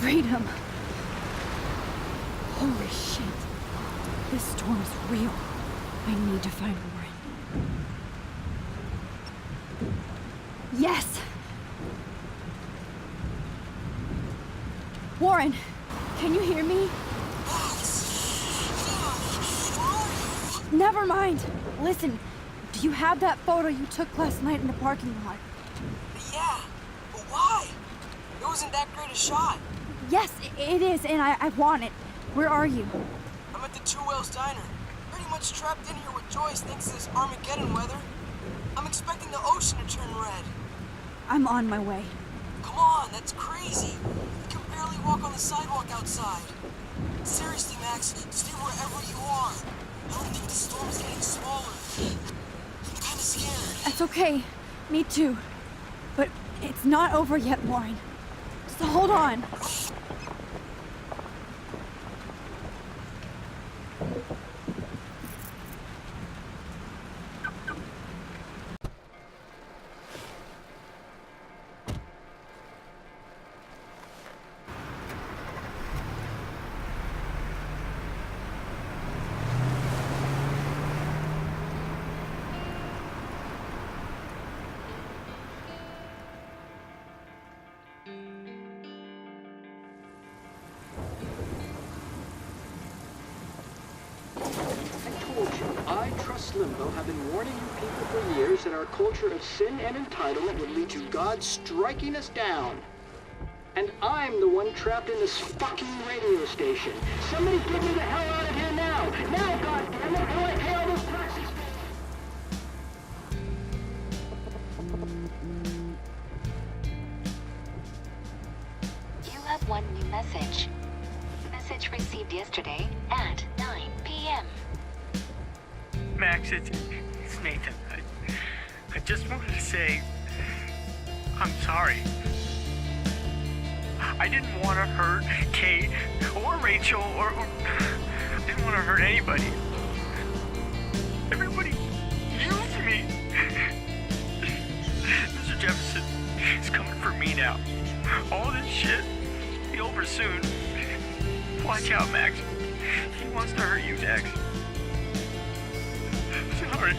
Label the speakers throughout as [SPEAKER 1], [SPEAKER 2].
[SPEAKER 1] Freedom. Holy shit. This storm is real. I need to find Warren. Yes! Warren, can you hear me? Never mind. Listen, do you have that photo you took last night in the parking lot?
[SPEAKER 2] Yeah, but why? It wasn't that great a shot.
[SPEAKER 1] Yes, it is, and I want it. Where are you?
[SPEAKER 2] I'm at the Two Whales Diner. Pretty much trapped in here with Joyce thanks to this Armageddon weather. I'm expecting the ocean to turn red.
[SPEAKER 1] I'm on my way.
[SPEAKER 2] Come on, that's crazy. You can barely walk on the sidewalk outside. Seriously, Max, stay wherever you are. I don't think the storm's getting smaller. I'm kinda scared.
[SPEAKER 1] That's okay. Me too. But it's not over yet, Warren. So hold on.
[SPEAKER 3] I, Trust Limbo, have been warning you people for years that our culture of sin and entitlement would lead to God striking us down. And I'm the one trapped in this fucking radio station. Somebody get me the hell out of here now! Now, goddammit, or I pay all those taxes!
[SPEAKER 4] You have one new message. Message received yesterday at 9 p.m.
[SPEAKER 5] Max, it's Nathan. I just wanted to say I'm sorry. I didn't want to hurt Kate or Rachel or I didn't want to hurt anybody. Everybody used me. Mr. Jefferson is coming for me now. All this shit will be over soon. Watch out, Max. He wants to hurt you next. Sorry.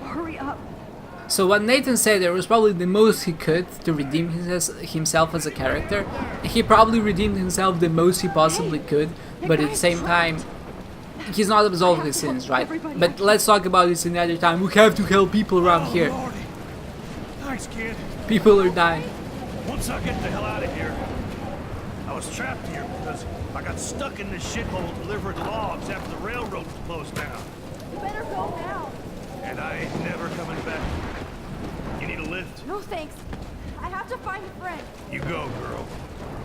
[SPEAKER 1] Hurry up.
[SPEAKER 6] So what Nathan said there was probably the most he could to redeem himself as a character. He probably redeemed himself the most he possibly could, but at the same time, he's not absolved of his sins, right? But let's talk about this another time. We have to help people around here.
[SPEAKER 7] Thanks, kid.
[SPEAKER 6] People are dying.
[SPEAKER 7] Once I get the hell out of here, I was trapped here because I got stuck in this shithole delivering logs after the railroad was closed down.
[SPEAKER 1] You better go now.
[SPEAKER 7] And I ain't never coming back. You need a lift?
[SPEAKER 1] No thanks. I have to find a friend.
[SPEAKER 7] You go, girl.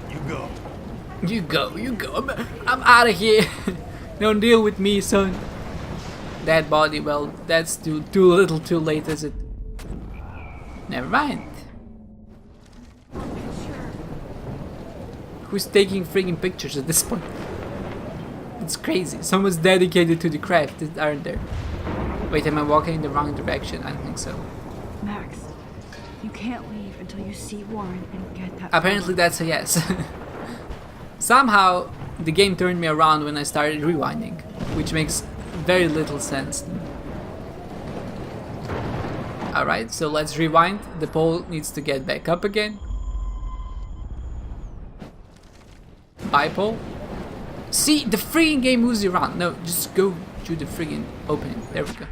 [SPEAKER 7] You go.
[SPEAKER 6] You go, you go. I'm out of here. Don't deal with me, son. That body, well, that's too little too late, is it? Never mind. Who's taking freaking pictures at this point? It's crazy. Someone's dedicated to the craft, aren't there? Wait, am I walking in the wrong direction? I don't think so.
[SPEAKER 1] Max, you can't leave until you see Warren and get that.
[SPEAKER 6] Apparently that's a yes. Somehow the game turned me around when I started rewinding, which makes very little sense. Alright, so let's rewind. The pole needs to get back up again. Bye, pole. See, the freaking game moves you around. No, just go to the freaking opening. There we go.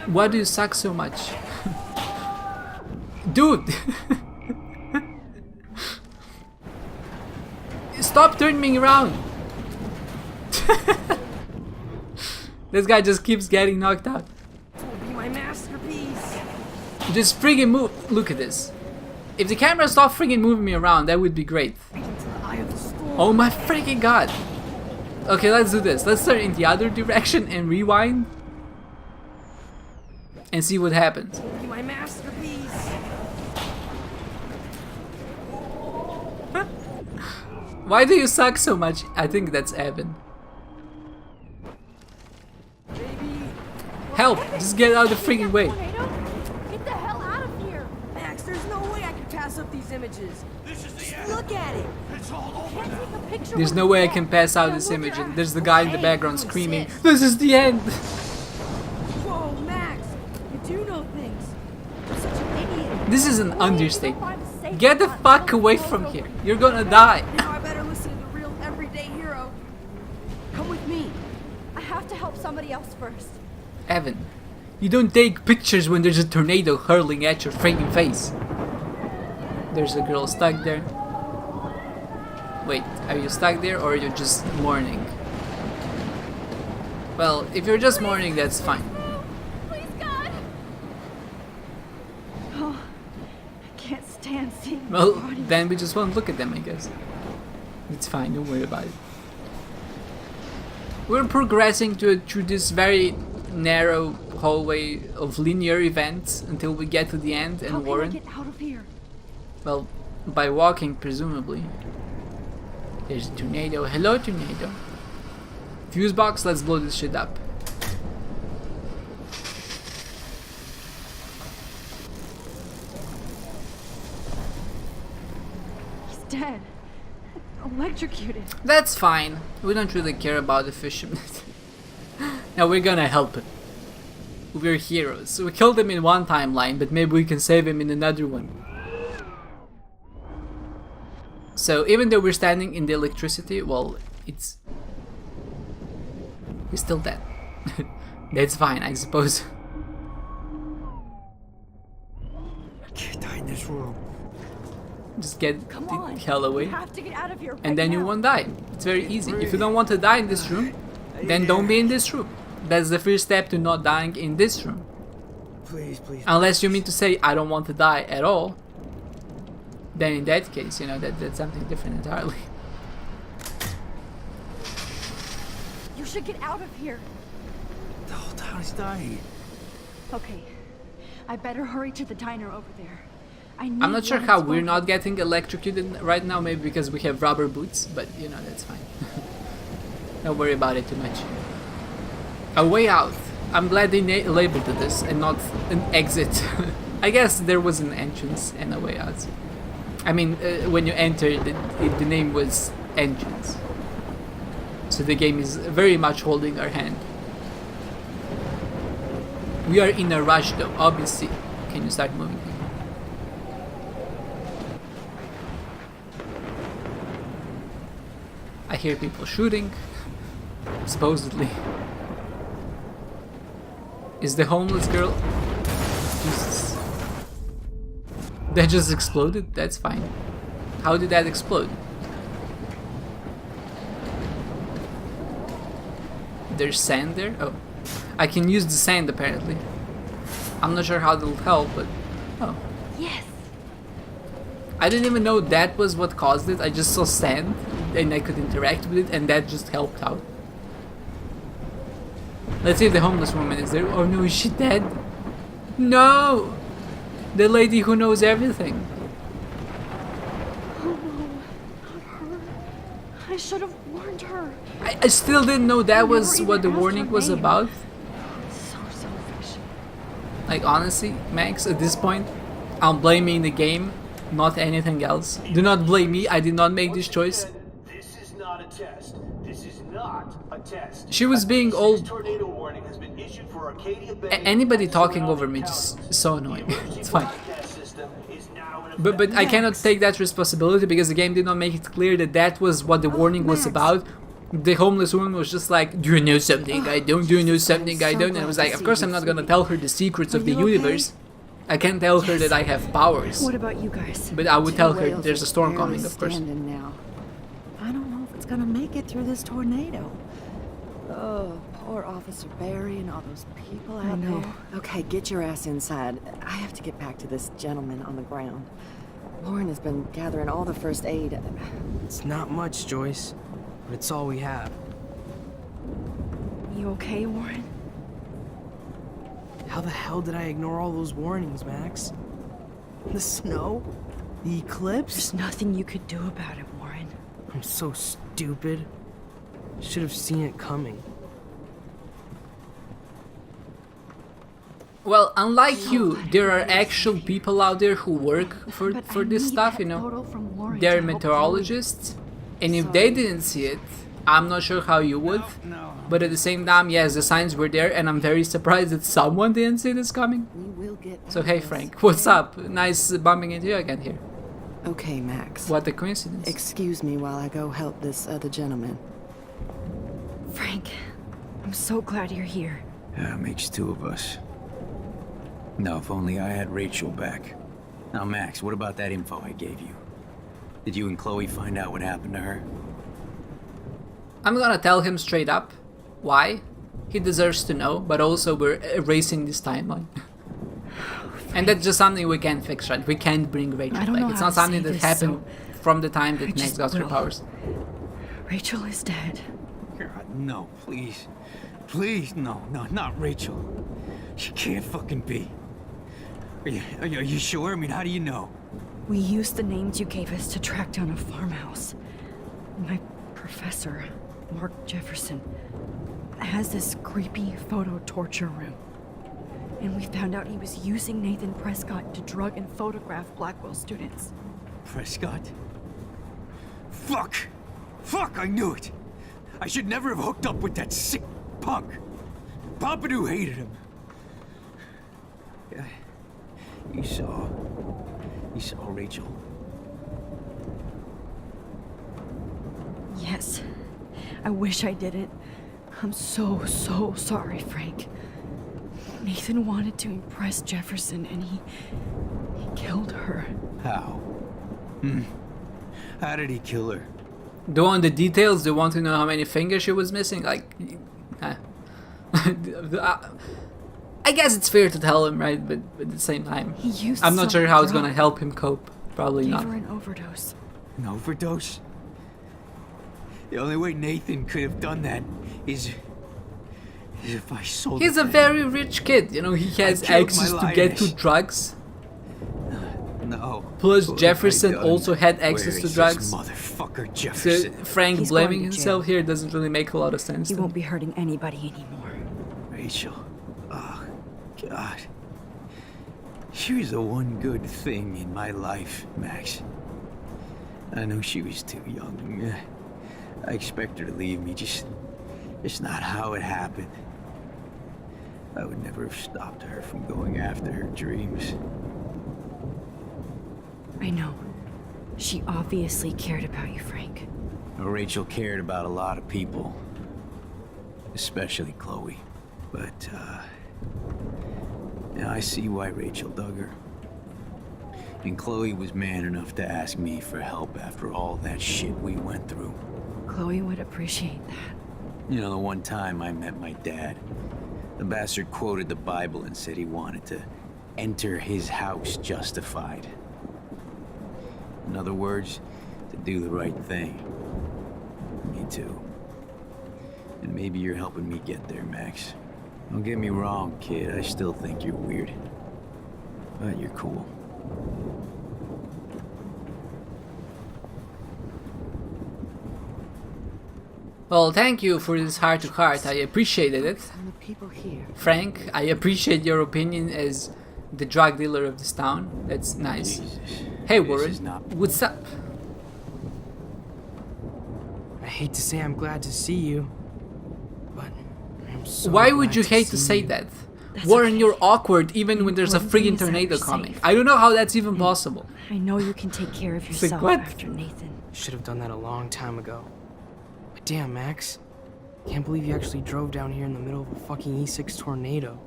[SPEAKER 6] Why do you suck so much? Dude! Stop turning me around! This guy just keeps getting knocked out.
[SPEAKER 2] Be my masterpiece.
[SPEAKER 6] Just friggin' move. Look at this. If the camera stopped friggin' moving me around, that would be great. Oh my freaking god. Okay, let's do this. Let's turn in the other direction and rewind. And see what happens.
[SPEAKER 2] Be my masterpiece.
[SPEAKER 6] Why do you suck so much? I think that's Evan. Help! Just get out of the freaking way.
[SPEAKER 1] Get the hell out of here!
[SPEAKER 2] Max, there's no way I can pass up these images. Just look at it.
[SPEAKER 7] It's all over.
[SPEAKER 1] Can't take a picture
[SPEAKER 6] There's
[SPEAKER 1] with
[SPEAKER 6] no
[SPEAKER 1] your
[SPEAKER 6] way I
[SPEAKER 1] phone.
[SPEAKER 6] can pass out
[SPEAKER 1] Now
[SPEAKER 6] this
[SPEAKER 1] look
[SPEAKER 6] image,
[SPEAKER 1] at
[SPEAKER 6] and
[SPEAKER 1] her.
[SPEAKER 6] there's the guy in the
[SPEAKER 2] Hey,
[SPEAKER 6] background
[SPEAKER 2] who
[SPEAKER 6] screaming,
[SPEAKER 2] says?
[SPEAKER 6] "This is the end!"
[SPEAKER 2] Whoa, Max, you do know things. You're such an idiot.
[SPEAKER 6] This is an
[SPEAKER 1] Wait,
[SPEAKER 6] understatement.
[SPEAKER 1] find a safe
[SPEAKER 6] Get the
[SPEAKER 1] spot.
[SPEAKER 6] fuck
[SPEAKER 1] Don't
[SPEAKER 6] away
[SPEAKER 1] go
[SPEAKER 6] from
[SPEAKER 1] so
[SPEAKER 6] here.
[SPEAKER 1] far.
[SPEAKER 6] You're gonna die.
[SPEAKER 2] Now I better listen to the real everyday hero. Come with me.
[SPEAKER 1] I have to help somebody else first.
[SPEAKER 6] Evan, you don't take pictures when there's a tornado hurling at your freaking face. There's a girl stuck there. Wait, are you stuck there or are you just mourning? Well, if you're just mourning, that's fine.
[SPEAKER 1] Please, God! Oh, I can't stand seeing
[SPEAKER 6] Well,
[SPEAKER 1] bodies.
[SPEAKER 6] then we just won't look at them, I guess. It's fine, don't worry about it. We're progressing through this very narrow hallway of linear events until we get to the end and
[SPEAKER 1] How can I
[SPEAKER 6] Warren.
[SPEAKER 1] get out of here?
[SPEAKER 6] Well, by walking, presumably. There's a tornado. Hello, tornado. Fuse box, let's blow this shit up.
[SPEAKER 1] He's dead. Electrocuted.
[SPEAKER 6] That's fine. We don't really care about the fisherman. Now we're gonna help him. We're heroes. We killed him in one timeline, but maybe we can save him in another one. So even though we're standing in the electricity, well, we're still dead. That's fine, I suppose.
[SPEAKER 7] I can't die in this room.
[SPEAKER 6] Just get
[SPEAKER 1] Come
[SPEAKER 6] the
[SPEAKER 1] on.
[SPEAKER 6] hell away.
[SPEAKER 1] We have to get out of here.
[SPEAKER 6] And then you won't die. It's very easy. If you don't want to die in this room, then don't be in this room. That's the first step to not dying in this room.
[SPEAKER 7] Please, please.
[SPEAKER 6] Unless you mean to say, I don't want to die at all. Then in that case, you know, that's something different entirely.
[SPEAKER 1] You should get out of here.
[SPEAKER 7] The whole town is dying.
[SPEAKER 1] Okay. I better hurry to the diner over there.
[SPEAKER 6] I'm not sure how we're not getting electrocuted right now, maybe because we have rubber boots, but you know, that's fine. Don't worry about it too much. A way out. I'm glad they labeled it this and not an exit. I guess there was an entrance and a way out. I mean, when you entered, the name was entrance. So the game is very much holding our hand. We are in a rush though, obviously. Can you start moving? I hear people shooting, supposedly. Is the homeless girl? Jesus. That just exploded? That's fine. How did that explode? There's sand there? Oh. I can use the sand apparently. I'm not sure how that'll help, but... Oh.
[SPEAKER 1] Yes.
[SPEAKER 6] I didn't even know that was what caused it. I just saw sand and I could interact with it and that just helped out. Let's see if the homeless woman is there. Oh no, is she dead? No! The lady who knows everything.
[SPEAKER 1] Oh no, not her. I should have warned her.
[SPEAKER 6] I still didn't know that
[SPEAKER 1] I
[SPEAKER 6] was
[SPEAKER 1] never
[SPEAKER 6] what the
[SPEAKER 1] even asked
[SPEAKER 6] warning
[SPEAKER 1] her
[SPEAKER 6] was
[SPEAKER 1] name.
[SPEAKER 6] about. Like honestly, Max, at this point, I'm blaming the game, not anything else. Do not blame me, I did not make this choice.
[SPEAKER 7] This is not a test. This is not a test.
[SPEAKER 6] She was being all...
[SPEAKER 7] Tornado warning has been issued for Arcadia Bay.
[SPEAKER 6] Anybody talking over me just is so annoying. It's fine. But I cannot take that responsibility because the game did not make it clear that that was what the warning was about. The homeless woman was just like, do you know something I don't? Do you know something I don't? And I was like, of course I'm not gonna tell her the secrets of the universe. I can't tell her that I have powers.
[SPEAKER 1] What about you guys?
[SPEAKER 6] But I would tell her there's a storm coming, of course.
[SPEAKER 8] Now. I don't know if it's gonna make it through this tornado. Oh, poor Officer Barry and all those people out there. Okay, get your ass inside. I have to get back to this gentleman on the ground. Lauren has been gathering all the first aid.
[SPEAKER 2] It's not much, Joyce, but it's all we have.
[SPEAKER 1] You okay, Warren?
[SPEAKER 2] How the hell did I ignore all those warnings, Max? The snow? The eclipse?
[SPEAKER 1] There's nothing you could do about it, Warren.
[SPEAKER 2] I'm so stupid. Should have seen it coming.
[SPEAKER 6] Well, unlike you, there are actual people out there who work for this stuff, you know. They're meteorologists, and if they didn't see it, I'm not sure how you would. But at the same time, yes, the signs were there, and I'm very surprised that someone didn't see this coming. So hey Frank, what's up? Nice bumping into you again here.
[SPEAKER 8] Okay, Max.
[SPEAKER 6] What a coincidence.
[SPEAKER 8] Excuse me while I go help this other gentleman.
[SPEAKER 1] Frank, I'm so glad you're here.
[SPEAKER 9] Yeah, makes two of us. No, if only I had Rachel back. Now, Max, what about that info I gave you? Did you and Chloe find out what happened to her?
[SPEAKER 6] I'm gonna tell him straight up. Why? He deserves to know, but also we're erasing this timeline. And that's just something we can't fix, right? We can't bring Rachel back. It's not something that happened from the time that Max got her powers.
[SPEAKER 1] Rachel is dead.
[SPEAKER 9] God, no, please. Please, no, not Rachel. She can't fucking be. Are you sure? I mean, how do you know?
[SPEAKER 1] We used the names you gave us to track down a farmhouse. My professor, Mark Jefferson, has this creepy photo torture room. And we found out he was using Nathan Prescott to drug and photograph Blackwell students.
[SPEAKER 9] Prescott? Fuck! Fuck, I knew it! I should never have hooked up with that sick punk. Pompidou hated him. Yeah, you saw Rachel.
[SPEAKER 1] Yes. I wish I didn't. I'm so sorry, Frank. Nathan wanted to impress Jefferson and he killed her.
[SPEAKER 9] How? How did he kill her?
[SPEAKER 6] They want the details, they want to know how many fingers she was missing, like... I guess it's fair to tell him, right? But at the same time, I'm not sure how it's gonna help him cope. Probably not.
[SPEAKER 1] Gave her an overdose.
[SPEAKER 9] An overdose? The only way Nathan could have done that is if I sold.
[SPEAKER 6] He's a very rich kid, you know. He has access to get to drugs.
[SPEAKER 9] No.
[SPEAKER 6] Plus, Jefferson also had access
[SPEAKER 9] Where
[SPEAKER 6] to
[SPEAKER 9] is
[SPEAKER 6] drugs.
[SPEAKER 9] this motherfucker Jefferson.
[SPEAKER 6] So Frank
[SPEAKER 1] He's
[SPEAKER 6] blaming
[SPEAKER 1] going to
[SPEAKER 6] himself
[SPEAKER 1] jail.
[SPEAKER 6] here doesn't really make a lot of sense.
[SPEAKER 1] He
[SPEAKER 6] to
[SPEAKER 1] won't
[SPEAKER 6] me.
[SPEAKER 1] be hurting anybody anymore.
[SPEAKER 9] Rachel. Oh, God. She was the one good thing in my life, Max. I know she was too young. I expect her to leave me, just not how it happened. I would never have stopped her from going after her dreams.
[SPEAKER 1] I know. She obviously cared about you, Frank.
[SPEAKER 9] Rachel cared about a lot of people. Especially Chloe. But, yeah, I see why Rachel dug her. And Chloe was man enough to ask me for help after all that shit we went through.
[SPEAKER 1] Chloe would appreciate that.
[SPEAKER 9] You know, the one time I met my dad, the bastard quoted the Bible and said he wanted to enter his house justified. In other words, to do the right thing. Me too. And maybe you're helping me get there, Max. Don't get me wrong, kid. I still think you're weird. But you're cool.
[SPEAKER 6] Well, thank you for this heart-to-heart. I appreciated it.
[SPEAKER 8] people here.
[SPEAKER 6] Frank, I appreciate your opinion as the drug dealer of this town. That's nice.
[SPEAKER 9] Jesus.
[SPEAKER 6] Hey
[SPEAKER 9] This
[SPEAKER 6] Warren,
[SPEAKER 9] is not-
[SPEAKER 6] what's up?
[SPEAKER 10] I hate to say I'm glad to see you, but I'm so
[SPEAKER 6] Why would
[SPEAKER 10] glad
[SPEAKER 6] you
[SPEAKER 10] to
[SPEAKER 6] hate to
[SPEAKER 10] see
[SPEAKER 6] say
[SPEAKER 10] you.
[SPEAKER 6] that? Warren,
[SPEAKER 1] okay.
[SPEAKER 6] you're awkward even when there's a
[SPEAKER 1] important thing
[SPEAKER 6] friggin'
[SPEAKER 1] is that
[SPEAKER 6] tornado
[SPEAKER 1] you're
[SPEAKER 6] coming.
[SPEAKER 1] safe.
[SPEAKER 6] I don't know how that's even possible.
[SPEAKER 1] I know you can take care of
[SPEAKER 6] like,
[SPEAKER 1] yourself
[SPEAKER 6] what?
[SPEAKER 1] after Nathan.
[SPEAKER 10] Should have done that a long time ago. But damn, Max. Can't believe you actually drove down here in the middle of a fucking E6 tornado.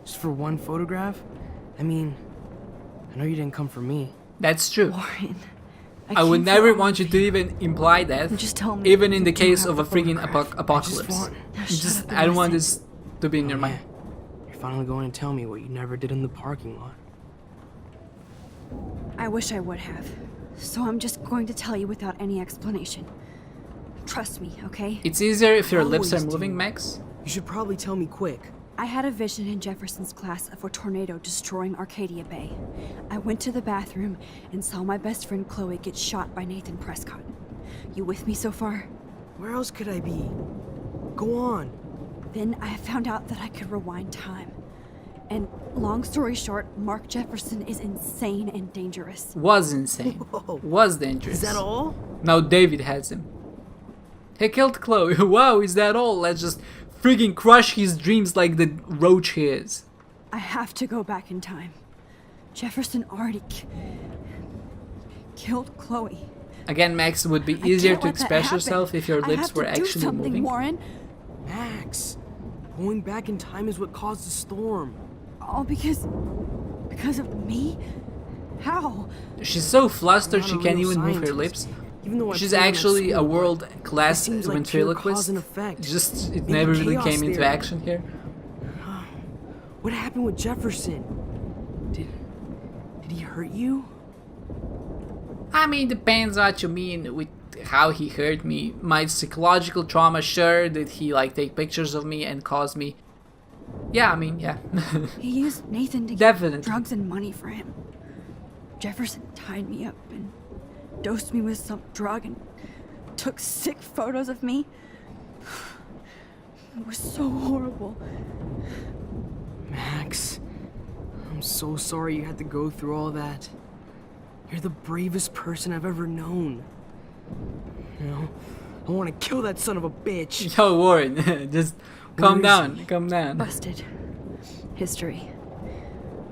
[SPEAKER 10] Just for one photograph? I mean, I know you didn't come for me.
[SPEAKER 6] That's true.
[SPEAKER 1] Warren,
[SPEAKER 6] I would
[SPEAKER 1] came for
[SPEAKER 6] never
[SPEAKER 1] all
[SPEAKER 6] want you
[SPEAKER 1] of
[SPEAKER 6] to even imply that,
[SPEAKER 1] Just tell me
[SPEAKER 6] even in
[SPEAKER 1] you
[SPEAKER 6] the
[SPEAKER 1] do
[SPEAKER 6] case
[SPEAKER 1] have
[SPEAKER 6] of a
[SPEAKER 1] the
[SPEAKER 6] friggin'
[SPEAKER 1] photograph.
[SPEAKER 6] apocalypse.
[SPEAKER 10] want-
[SPEAKER 1] Now
[SPEAKER 6] You
[SPEAKER 1] shut
[SPEAKER 6] just,
[SPEAKER 1] up and
[SPEAKER 6] I don't want
[SPEAKER 1] listen.
[SPEAKER 6] this to be in your
[SPEAKER 10] Oh,
[SPEAKER 6] mind.
[SPEAKER 10] yeah. You're finally going to tell me what you never did in the parking lot.
[SPEAKER 1] I wish I would have. So I'm just going to tell you without any explanation. Trust me, okay?
[SPEAKER 6] It's easier if your lips are
[SPEAKER 10] Always
[SPEAKER 6] moving,
[SPEAKER 10] do.
[SPEAKER 6] Max.
[SPEAKER 10] You should probably tell me quick.
[SPEAKER 1] I had a vision in Jefferson's class of a tornado destroying Arcadia Bay. I went to the bathroom and saw my best friend Chloe get shot by Nathan Prescott. You with me so far?
[SPEAKER 10] Where else could I be? Go on.
[SPEAKER 1] Then I found out that I could rewind time. And long story short, Mark Jefferson is insane and dangerous.
[SPEAKER 6] Was insane.
[SPEAKER 10] Whoa.
[SPEAKER 6] Was dangerous.
[SPEAKER 10] Is that all?
[SPEAKER 6] Now David has him. He killed Chloe. Wow, is that all? Let's just friggin' crush his dreams like the roach he is.
[SPEAKER 1] I have to go back in time. Jefferson already killed Chloe.
[SPEAKER 6] Again, Max, it would be
[SPEAKER 1] I
[SPEAKER 6] easier
[SPEAKER 1] can't
[SPEAKER 6] to
[SPEAKER 1] let that
[SPEAKER 6] express
[SPEAKER 1] happen.
[SPEAKER 6] yourself if your
[SPEAKER 1] I
[SPEAKER 6] lips
[SPEAKER 1] have to
[SPEAKER 6] were
[SPEAKER 1] do
[SPEAKER 6] actually
[SPEAKER 1] something,
[SPEAKER 6] moving.
[SPEAKER 1] Warren.
[SPEAKER 10] Max, going back in time is what caused the storm.
[SPEAKER 1] All because of me? How?
[SPEAKER 6] She's so flustered
[SPEAKER 10] I'm
[SPEAKER 6] she
[SPEAKER 10] not a
[SPEAKER 6] can't
[SPEAKER 10] real
[SPEAKER 6] even move her
[SPEAKER 10] scientist.
[SPEAKER 6] lips.
[SPEAKER 10] Even though I
[SPEAKER 6] She's
[SPEAKER 10] played in that
[SPEAKER 6] actually a
[SPEAKER 10] school, but
[SPEAKER 6] world-class
[SPEAKER 10] it seems like
[SPEAKER 6] ventriloquist.
[SPEAKER 10] pure cause and effect.
[SPEAKER 6] Just, it
[SPEAKER 10] Maybe
[SPEAKER 6] never really
[SPEAKER 10] chaos
[SPEAKER 6] came into
[SPEAKER 10] theory.
[SPEAKER 6] action here.
[SPEAKER 10] What happened with Jefferson? Did he hurt you?
[SPEAKER 6] I mean, depends what you mean with how he hurt me. My psychological trauma, sure. Did he like take pictures of me and cause me? Yeah, I mean, yeah.
[SPEAKER 1] He used Nathan to
[SPEAKER 6] Definitely.
[SPEAKER 1] get drugs and money for him. Jefferson tied me up and dosed me with some drug and took sick photos of me. It was so horrible.
[SPEAKER 10] Max, I'm so sorry you had to go through all that. You're the bravest person I've ever known. You know, I want to kill that son of a bitch.
[SPEAKER 6] Yo, Warren, just calm
[SPEAKER 10] Where is
[SPEAKER 6] down,
[SPEAKER 10] he?
[SPEAKER 6] calm down.
[SPEAKER 1] Busted. History.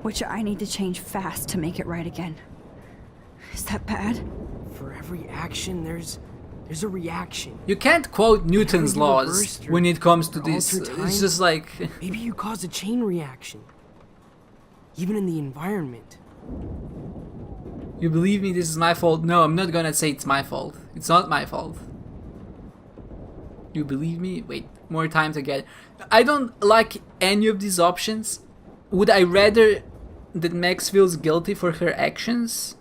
[SPEAKER 1] Which I need to change fast to make it right again. Is that bad?
[SPEAKER 10] For every action, there's a reaction.
[SPEAKER 6] You can't quote Newton's
[SPEAKER 10] you
[SPEAKER 6] laws
[SPEAKER 10] reversed your-
[SPEAKER 6] when it comes to
[SPEAKER 10] your
[SPEAKER 6] this.
[SPEAKER 10] altered
[SPEAKER 6] It's
[SPEAKER 10] time?
[SPEAKER 6] just like,
[SPEAKER 10] Maybe you caused a chain reaction. Even in the environment.
[SPEAKER 6] you believe me, this is my fault? No, I'm not gonna say it's my fault. It's not my fault. You believe me? Wait, more time to get. I don't like any of these options. Would I rather that Max feels guilty for her actions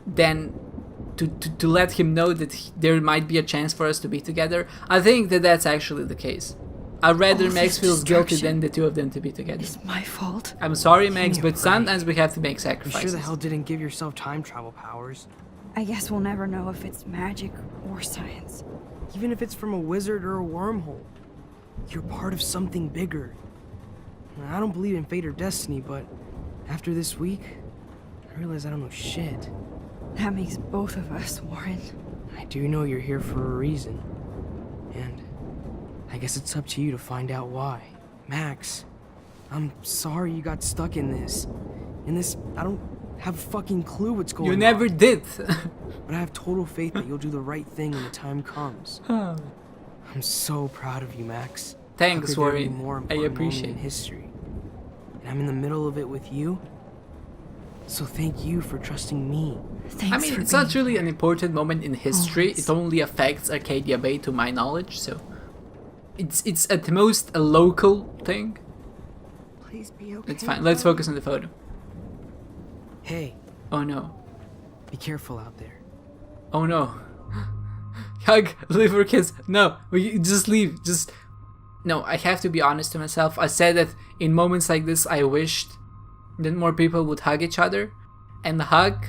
[SPEAKER 6] than to let him know that there might be a chance for us to be together? I think that that's actually the case. I'd rather
[SPEAKER 1] All
[SPEAKER 6] Max
[SPEAKER 1] this
[SPEAKER 6] feels guilty
[SPEAKER 1] destruction
[SPEAKER 6] than the two of them to be together.
[SPEAKER 1] It's my fault.
[SPEAKER 6] I'm sorry, Max,
[SPEAKER 10] Yeah,
[SPEAKER 6] but
[SPEAKER 10] right.
[SPEAKER 6] sometimes we have to make
[SPEAKER 10] You
[SPEAKER 6] sacrifices.
[SPEAKER 10] sure the hell didn't give yourself time travel powers.
[SPEAKER 1] I guess we'll never know if it's magic or science.
[SPEAKER 10] Even if it's from a wizard or a wormhole. You're part of something bigger. I don't believe in fate or destiny, but after this week, I realize I don't know shit.
[SPEAKER 1] That makes both of us, Warren.
[SPEAKER 10] I do know you're here for a reason. And I guess it's up to you to find out why. Max, I'm sorry you got stuck in this. I don't have a fucking clue what's going
[SPEAKER 6] You
[SPEAKER 10] on.
[SPEAKER 6] never did.
[SPEAKER 10] But I have total faith that you'll do the right thing when the time comes. I'm so proud of you, Max.
[SPEAKER 6] Thanks,
[SPEAKER 10] How could there be
[SPEAKER 6] Warren.
[SPEAKER 10] more
[SPEAKER 6] I
[SPEAKER 10] important
[SPEAKER 6] appreciate
[SPEAKER 10] moment in
[SPEAKER 6] it.
[SPEAKER 10] history. And I'm in the middle of it with you. So thank you for trusting me.
[SPEAKER 1] Thanks
[SPEAKER 6] I mean,
[SPEAKER 1] for
[SPEAKER 6] it's not
[SPEAKER 1] being
[SPEAKER 6] really an important moment in history.
[SPEAKER 1] Always.
[SPEAKER 6] It only affects Arcadia Bay, to my knowledge. So, it's at most a local thing.
[SPEAKER 8] Please be okay.
[SPEAKER 6] It's fine. Let's focus on the photo.
[SPEAKER 10] Hey,
[SPEAKER 6] Oh no.
[SPEAKER 10] be careful out there.
[SPEAKER 6] Oh no. Hug, leave or kiss. No, we just leave. Just no. I have to be honest to myself. I said that in moments like this, I wished that more people would hug each other, and a hug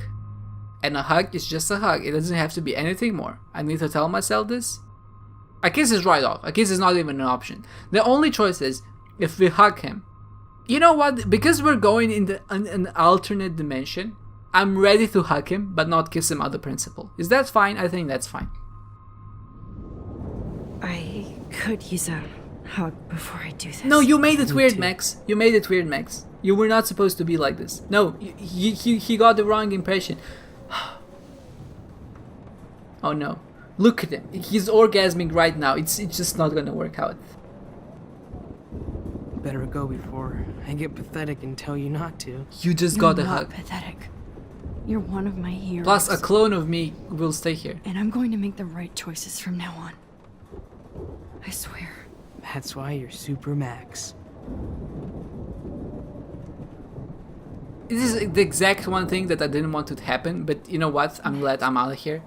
[SPEAKER 6] is just a hug. It doesn't have to be anything more. I need to tell myself this. A kiss is right off. A kiss is not even an option. The only choice is if we hug him. You know what? Because we're going in an alternate dimension, I'm ready to hug him, but not kiss him out of principle. Is that fine? I think that's fine.
[SPEAKER 1] I could use a hug before I do this.
[SPEAKER 6] No, you made it weird, Max. You made it weird, Max. You were not supposed to be like this. No, he got the wrong impression. Oh no. Look at him. He's orgasming right now. It's just not gonna work out.
[SPEAKER 10] Better go before I get pathetic and tell you not to.
[SPEAKER 6] You just
[SPEAKER 1] You're
[SPEAKER 6] got a
[SPEAKER 1] not
[SPEAKER 6] hug.
[SPEAKER 1] pathetic. You're one of my heroes.
[SPEAKER 6] Plus, a clone of me will stay here.
[SPEAKER 1] And I'm going to make the right choices from now on. I swear.
[SPEAKER 10] That's why you're Super Max.
[SPEAKER 6] This is the exact one thing that I didn't want to happen, but you know what? I'm glad I'm out of here.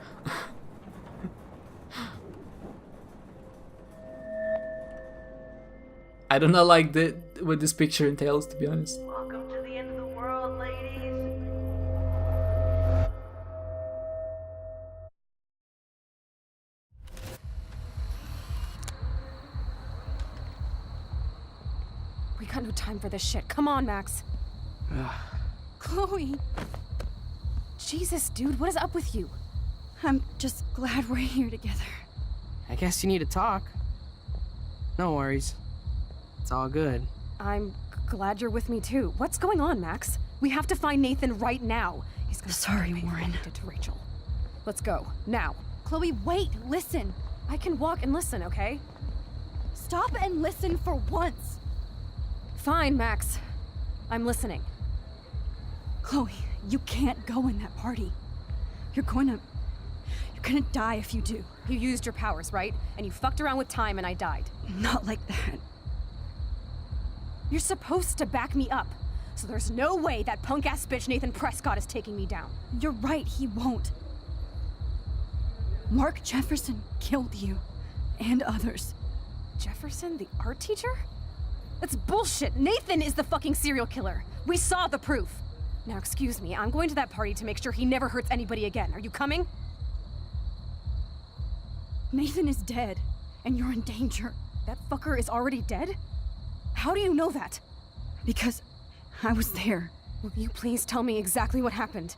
[SPEAKER 6] I do not like what this picture entails, to be honest.
[SPEAKER 11] Welcome to the end of the world, ladies.
[SPEAKER 12] We got no time for this shit. Come on, Max. Chloe. Jesus, dude, what is up with you?
[SPEAKER 1] I'm just glad we're here together.
[SPEAKER 10] I guess you need to talk. No worries. It's all good.
[SPEAKER 12] I'm glad you're with me too. What's going on, Max? We have to find Nathan right now. He's gonna
[SPEAKER 1] Sorry, Warren.
[SPEAKER 12] did to Rachel. Let's go now. Chloe, wait, listen. I can walk and listen, okay?
[SPEAKER 1] Stop and listen for once.
[SPEAKER 12] Fine, Max. I'm listening.
[SPEAKER 1] Chloe, you can't go in that party. You're gonna die if you do.
[SPEAKER 12] You used your powers, right? And you fucked around with time and I died.
[SPEAKER 1] Not like that.
[SPEAKER 12] You're supposed to back me up. So there's no way that punk-ass bitch Nathan Prescott is taking me down.
[SPEAKER 1] You're right, he won't. Mark Jefferson killed you. And others.
[SPEAKER 12] Jefferson, the art teacher? That's bullshit. Nathan is the fucking serial killer. We saw the proof. Now, excuse me, I'm going to that party to make sure he never hurts anybody again. Are you coming?
[SPEAKER 1] Nathan is dead, and you're in danger.
[SPEAKER 12] That fucker is already dead? How do you know that?
[SPEAKER 1] Because I was there.
[SPEAKER 12] Will you please tell me exactly what happened?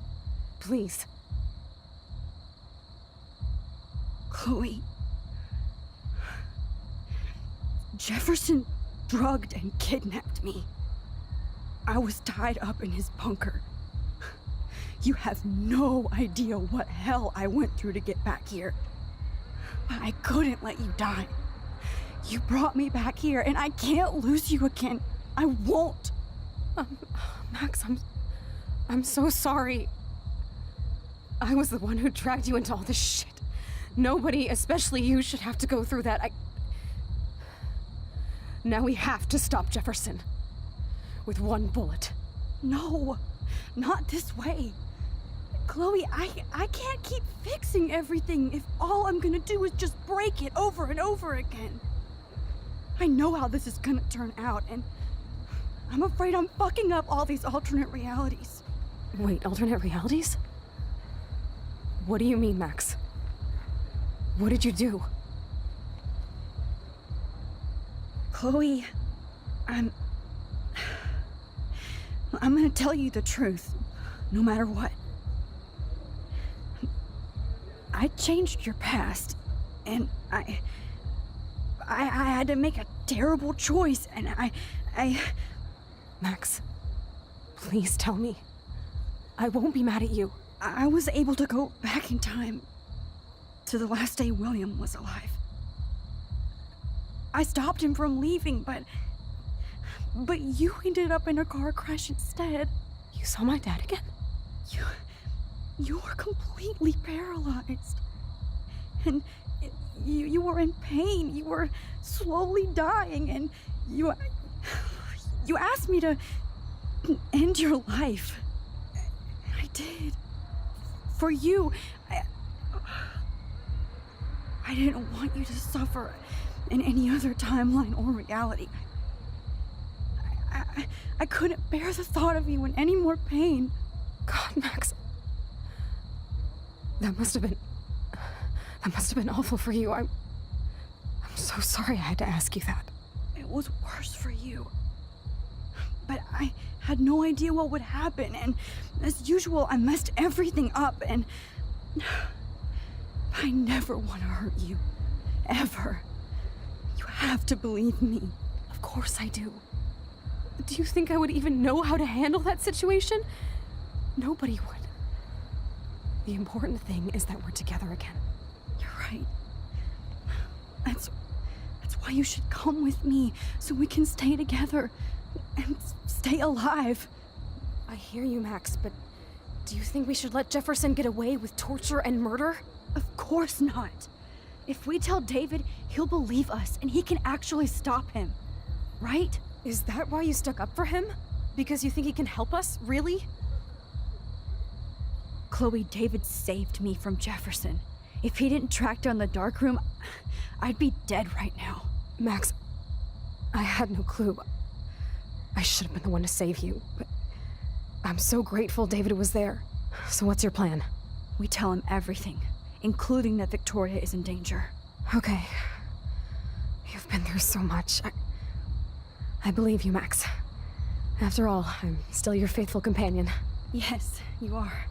[SPEAKER 12] Please.
[SPEAKER 1] Chloe. Jefferson drugged and kidnapped me. I was tied up in his bunker. You have no idea what hell I went through to get back here. But I couldn't let you die. You brought me back here, and I can't lose you again. I won't.
[SPEAKER 12] Max, I'm so sorry. I was the one who dragged you into all this shit. Nobody, especially you, should have to go through that. Now we have to stop Jefferson. With one bullet.
[SPEAKER 1] No, not this way. Chloe, I can't keep fixing everything if all I'm gonna do is just break it over and over again. I know how this is gonna turn out, and I'm afraid I'm fucking up all these alternate realities.
[SPEAKER 12] Wait, alternate realities? What do you mean, Max? What did you do?
[SPEAKER 1] Chloe, I'm gonna tell you the truth, no matter what. I changed your past, and I had to make a terrible choice, and I...
[SPEAKER 12] Max, please tell me. I won't be mad at you.
[SPEAKER 1] I was able to go back in time to the last day William was alive. I stopped him from leaving, but you ended up in a car crash instead.
[SPEAKER 12] You saw my dad again?
[SPEAKER 1] You were completely paralyzed. And you were in pain. You were slowly dying, and you asked me to end your life. I did. For you. I didn't want you to suffer in any other timeline or reality. I couldn't bear the thought of you in any more pain.
[SPEAKER 12] God, Max. That must have been awful for you. I'm so sorry I had to ask you that.
[SPEAKER 1] It was worse for you. But I had no idea what would happen, and as usual, I messed everything up, and I never want to hurt you. Ever. You have to believe me.
[SPEAKER 12] Of course I do. Do you think I would even know how to handle that situation? Nobody would. The important thing is that we're together again.
[SPEAKER 1] You're right. That's why you should come with me, so we can stay together and stay alive.
[SPEAKER 12] I hear you, Max, but do you think we should let Jefferson get away with torture and murder?
[SPEAKER 1] Of course not. If we tell David, he'll believe us and he can actually stop him. Right?
[SPEAKER 12] Is that why you stuck up for him? Because you think he can help us? Really?
[SPEAKER 1] Chloe, David saved me from Jefferson. If he didn't track down the darkroom, I'd be dead right now.
[SPEAKER 12] Max, I had no clue. I should have been the one to save you, but I'm so grateful David was there. So what's your plan?
[SPEAKER 1] We tell him everything, including that Victoria is in danger.
[SPEAKER 12] Okay. You've been through so much. I believe you, Max. After all, I'm still your faithful companion.
[SPEAKER 1] Yes, you are.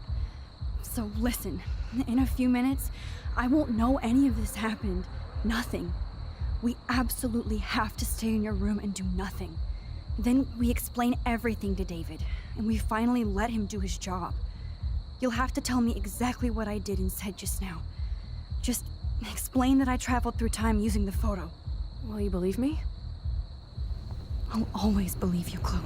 [SPEAKER 1] So listen, in a few minutes, I won't know any of this happened. Nothing. We absolutely have to stay in your room and do nothing. Then we explain everything to David, and we finally let him do his job. You'll have to tell me exactly what I did and said just now. Just explain that I traveled through time using the photo.
[SPEAKER 12] Will you believe me?
[SPEAKER 1] I'll always believe you, Chloe.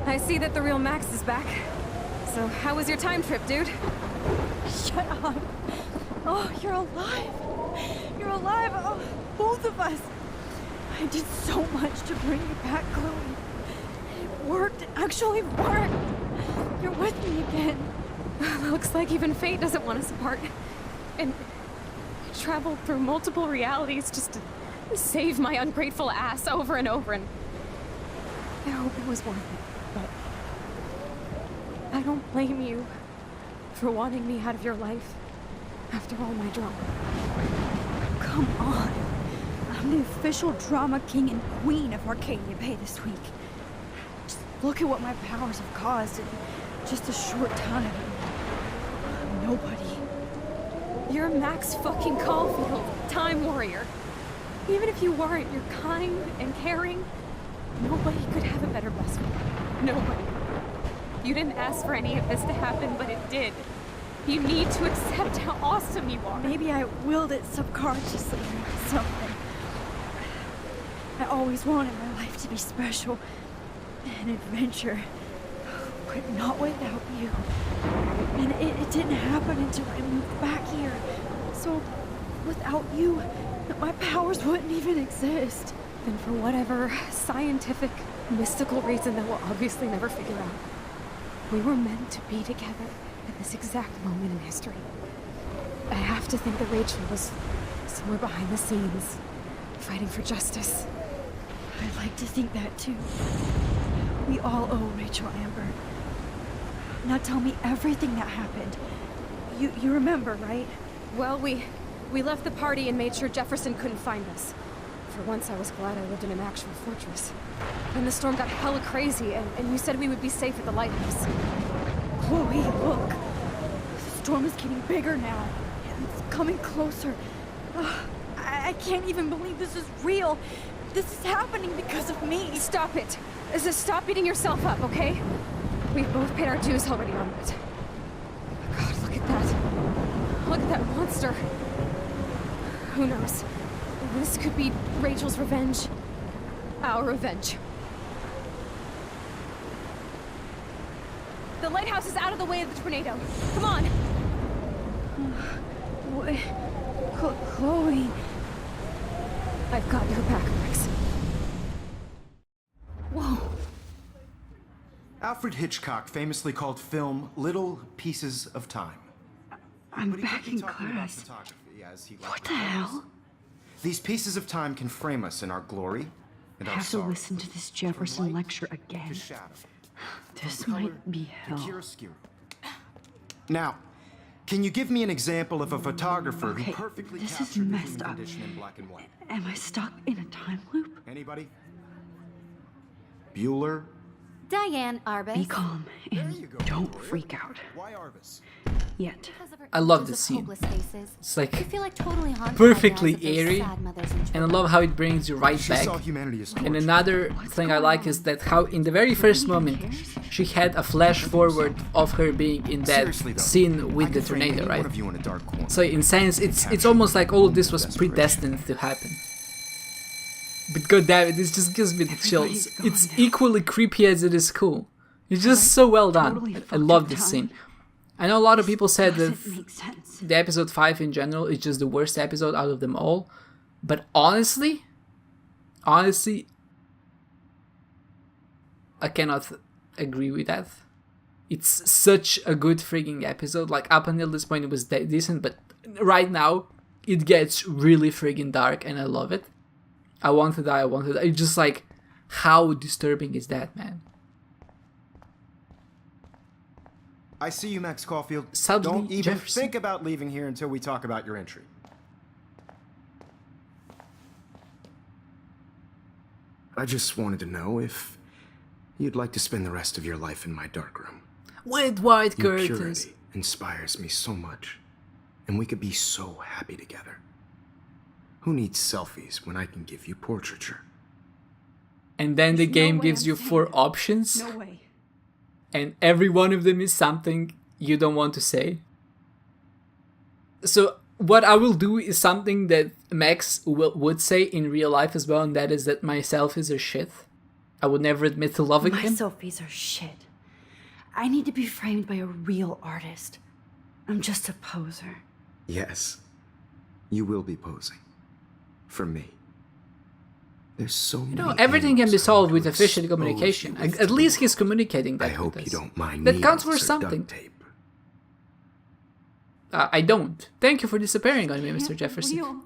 [SPEAKER 12] I see that the real Max is back. So, how was your time trip, dude?
[SPEAKER 1] Shut up. Oh, you're alive. You're alive. Oh, both of us. I did so much to bring you back, Chloe. It worked. It actually worked. You're with me again.
[SPEAKER 12] Looks like even fate doesn't want us apart. And I traveled through multiple realities just to save my ungrateful ass over and over, and I hope it was worth it. But I don't blame you for wanting me out of your life after all my drama.
[SPEAKER 1] Come on. I'm the official drama king and queen of Arcadia Bay this week. Just look at what my powers have caused in just a short time. I'm nobody.
[SPEAKER 12] You're Max fucking Caulfield, Time Warrior. Even if you weren't, you're kind and caring. Nobody could have a better best friend. Nobody. You didn't ask for any of this to happen, but it did. You need to accept how awesome you are.
[SPEAKER 1] Maybe I willed it subconsciously or something. I always wanted my life to be special. An adventure. But not without you. And it didn't happen until I moved back here. So, without you, my powers wouldn't even exist.
[SPEAKER 12] And for whatever scientific, mystical reason that we'll obviously never figure out, we were meant to be together at this exact moment in history. I have to think that Rachel was somewhere behind the scenes, fighting for justice.
[SPEAKER 1] I'd like to think that too. We all owe Rachel Amber. Now tell me everything that happened. You remember, right?
[SPEAKER 12] Well, we left the party and made sure Jefferson couldn't find us. For once, I was glad I lived in an actual fortress. Then the storm got hella crazy, and you said we would be safe at the lighthouse.
[SPEAKER 1] Chloe, look. The storm is getting bigger now. It's coming closer. I can't even believe this is real. This is happening because of me.
[SPEAKER 12] Stop it. Just stop beating yourself up, okay? We've both paid our dues already on it. God, look at that. Look at that monster. Who knows? This could be Rachel's revenge. Our revenge. The lighthouse is out of the way of the tornado. Come on!
[SPEAKER 1] Chloe. I've got your back, Max. Whoa.
[SPEAKER 13] Alfred Hitchcock famously called film little pieces of time.
[SPEAKER 1] I'm
[SPEAKER 13] But he
[SPEAKER 1] back
[SPEAKER 13] could be
[SPEAKER 1] in
[SPEAKER 13] talking about
[SPEAKER 1] class.
[SPEAKER 13] photography, as he
[SPEAKER 1] What
[SPEAKER 13] liked
[SPEAKER 1] the
[SPEAKER 13] to call
[SPEAKER 1] hell?
[SPEAKER 13] it. These pieces of time can frame us in our glory and
[SPEAKER 1] I
[SPEAKER 13] our
[SPEAKER 1] have to
[SPEAKER 13] sorrow.
[SPEAKER 1] listen to this Jefferson lecture again.
[SPEAKER 13] To shadow.
[SPEAKER 1] This
[SPEAKER 13] From color
[SPEAKER 1] might be
[SPEAKER 13] to
[SPEAKER 1] hell.
[SPEAKER 13] chiaroscuro. Now, can you give me an example of a photographer
[SPEAKER 1] Okay,
[SPEAKER 13] who perfectly
[SPEAKER 1] this is
[SPEAKER 13] captured the
[SPEAKER 1] messed
[SPEAKER 13] human
[SPEAKER 1] up.
[SPEAKER 13] condition in black and white?
[SPEAKER 1] Am I stuck in a time loop?
[SPEAKER 13] Anybody? Bueller?
[SPEAKER 4] Diane Arbus.
[SPEAKER 1] Be calm and
[SPEAKER 13] you go,
[SPEAKER 1] don't
[SPEAKER 13] Gloria.
[SPEAKER 1] freak out.
[SPEAKER 13] Why Arvis?
[SPEAKER 1] Yet.
[SPEAKER 6] I love this scene. It's like
[SPEAKER 4] feel like totally haunted
[SPEAKER 6] perfectly
[SPEAKER 4] by the eyes of those
[SPEAKER 6] eerie,
[SPEAKER 4] sad mothers
[SPEAKER 6] and I love how it brings you right
[SPEAKER 13] She
[SPEAKER 6] back.
[SPEAKER 13] saw humanity as
[SPEAKER 6] And
[SPEAKER 13] torture.
[SPEAKER 6] another thing I like is that how in the very first moment she had a flash forward of her being in that
[SPEAKER 13] Seriously, though,
[SPEAKER 6] scene with
[SPEAKER 13] I
[SPEAKER 6] the
[SPEAKER 13] can frame
[SPEAKER 6] tornado,
[SPEAKER 13] any
[SPEAKER 6] right?
[SPEAKER 13] one of you in a dark corner.
[SPEAKER 6] So in sense, it's almost like all of this was predestined to happen. But god damn it, this just gives me the chills.
[SPEAKER 1] Everybody's gone
[SPEAKER 6] It's
[SPEAKER 1] now.
[SPEAKER 6] equally creepy as it is cool. It's just so well done.
[SPEAKER 1] Totally
[SPEAKER 6] I
[SPEAKER 1] fucked
[SPEAKER 6] love
[SPEAKER 1] up
[SPEAKER 6] this
[SPEAKER 1] time.
[SPEAKER 6] scene. I know a lot of people said that
[SPEAKER 1] Doesn't make sense.
[SPEAKER 6] the episode 5 in general is just the worst episode out of them all. But honestly, I cannot agree with that. It's such a good freaking episode. Like, up until this point it was decent, but right now it gets really freaking dark and I love it. I want to die. It's just like, how disturbing is that, man?
[SPEAKER 13] I see you, Max Caulfield.
[SPEAKER 6] Suddenly,
[SPEAKER 13] Don't even
[SPEAKER 6] Jefferson.
[SPEAKER 13] think about leaving here until we talk about your entry. I just wanted to know if you'd like to spend the rest of your life in my darkroom.
[SPEAKER 6] With white
[SPEAKER 13] Your
[SPEAKER 6] curtains.
[SPEAKER 13] purity inspires me so much, and we could be so happy together. Who needs selfies when I can give you portraiture?
[SPEAKER 6] And then the
[SPEAKER 1] There's no
[SPEAKER 6] game
[SPEAKER 1] way
[SPEAKER 6] gives
[SPEAKER 1] I'm
[SPEAKER 6] you
[SPEAKER 1] saying
[SPEAKER 6] 4
[SPEAKER 1] that.
[SPEAKER 6] options.
[SPEAKER 1] No way.
[SPEAKER 6] And every one of them is something you don't want to say. So what I will do is something that Max would say in real life as well, and that is that my selfies are shit. I would never admit to loving
[SPEAKER 1] My
[SPEAKER 6] him.
[SPEAKER 1] selfies are shit. I need to be framed by a real artist. I'm just a poser.
[SPEAKER 13] Yes, you will be posing. For me. There's so many.
[SPEAKER 6] You know, everything can be
[SPEAKER 13] angles
[SPEAKER 6] solved
[SPEAKER 13] to
[SPEAKER 6] with efficient
[SPEAKER 13] expose
[SPEAKER 6] communication.
[SPEAKER 13] you with
[SPEAKER 6] At
[SPEAKER 13] to
[SPEAKER 6] least
[SPEAKER 13] the
[SPEAKER 6] he's
[SPEAKER 13] world.
[SPEAKER 6] communicating that
[SPEAKER 13] I hope
[SPEAKER 6] with
[SPEAKER 13] you
[SPEAKER 6] us.
[SPEAKER 13] don't mind
[SPEAKER 6] That counts for
[SPEAKER 13] needles or
[SPEAKER 6] something.
[SPEAKER 13] duct tape.
[SPEAKER 6] I don't. Thank you for disappearing on me, Mr. Jefferson.
[SPEAKER 1] Real.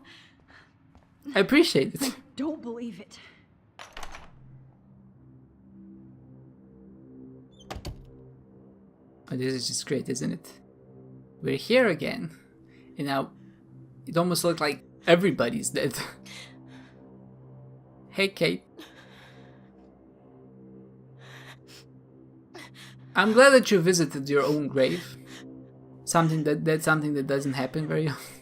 [SPEAKER 6] I appreciate it.
[SPEAKER 1] Don't believe it.
[SPEAKER 6] Oh, this is just great, isn't it? We're here again. And now, it almost looks like everybody's dead. Hey, Kate. I'm glad that you visited your own grave. That's something that doesn't happen very often.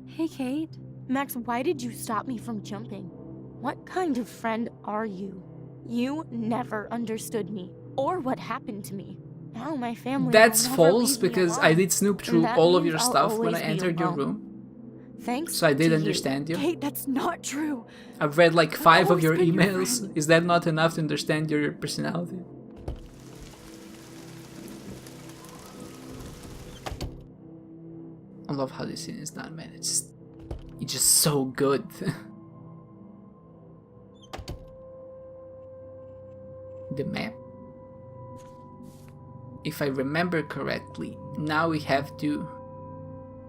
[SPEAKER 14] Hey, Kate. Max, why did you stop me from jumping? What kind of friend are you? You never understood me or what happened to me. Now my family.
[SPEAKER 6] That's
[SPEAKER 14] will never
[SPEAKER 6] false
[SPEAKER 14] leave me
[SPEAKER 6] because I
[SPEAKER 14] alone,
[SPEAKER 6] did snoop
[SPEAKER 14] and
[SPEAKER 6] through
[SPEAKER 14] that
[SPEAKER 6] all of
[SPEAKER 14] means
[SPEAKER 6] your
[SPEAKER 14] I'll
[SPEAKER 6] stuff when I
[SPEAKER 14] always be
[SPEAKER 6] entered your
[SPEAKER 14] alone.
[SPEAKER 6] room.
[SPEAKER 14] Thanks.
[SPEAKER 6] So I did
[SPEAKER 14] to
[SPEAKER 6] understand you.
[SPEAKER 1] Kate, that's not true.
[SPEAKER 6] I've read like 5 of your
[SPEAKER 1] always been your
[SPEAKER 6] emails.
[SPEAKER 1] friend.
[SPEAKER 6] Is that not enough to understand your personality? I love how this scene is done, man. It's just so good. The map. If I remember correctly, now we have to...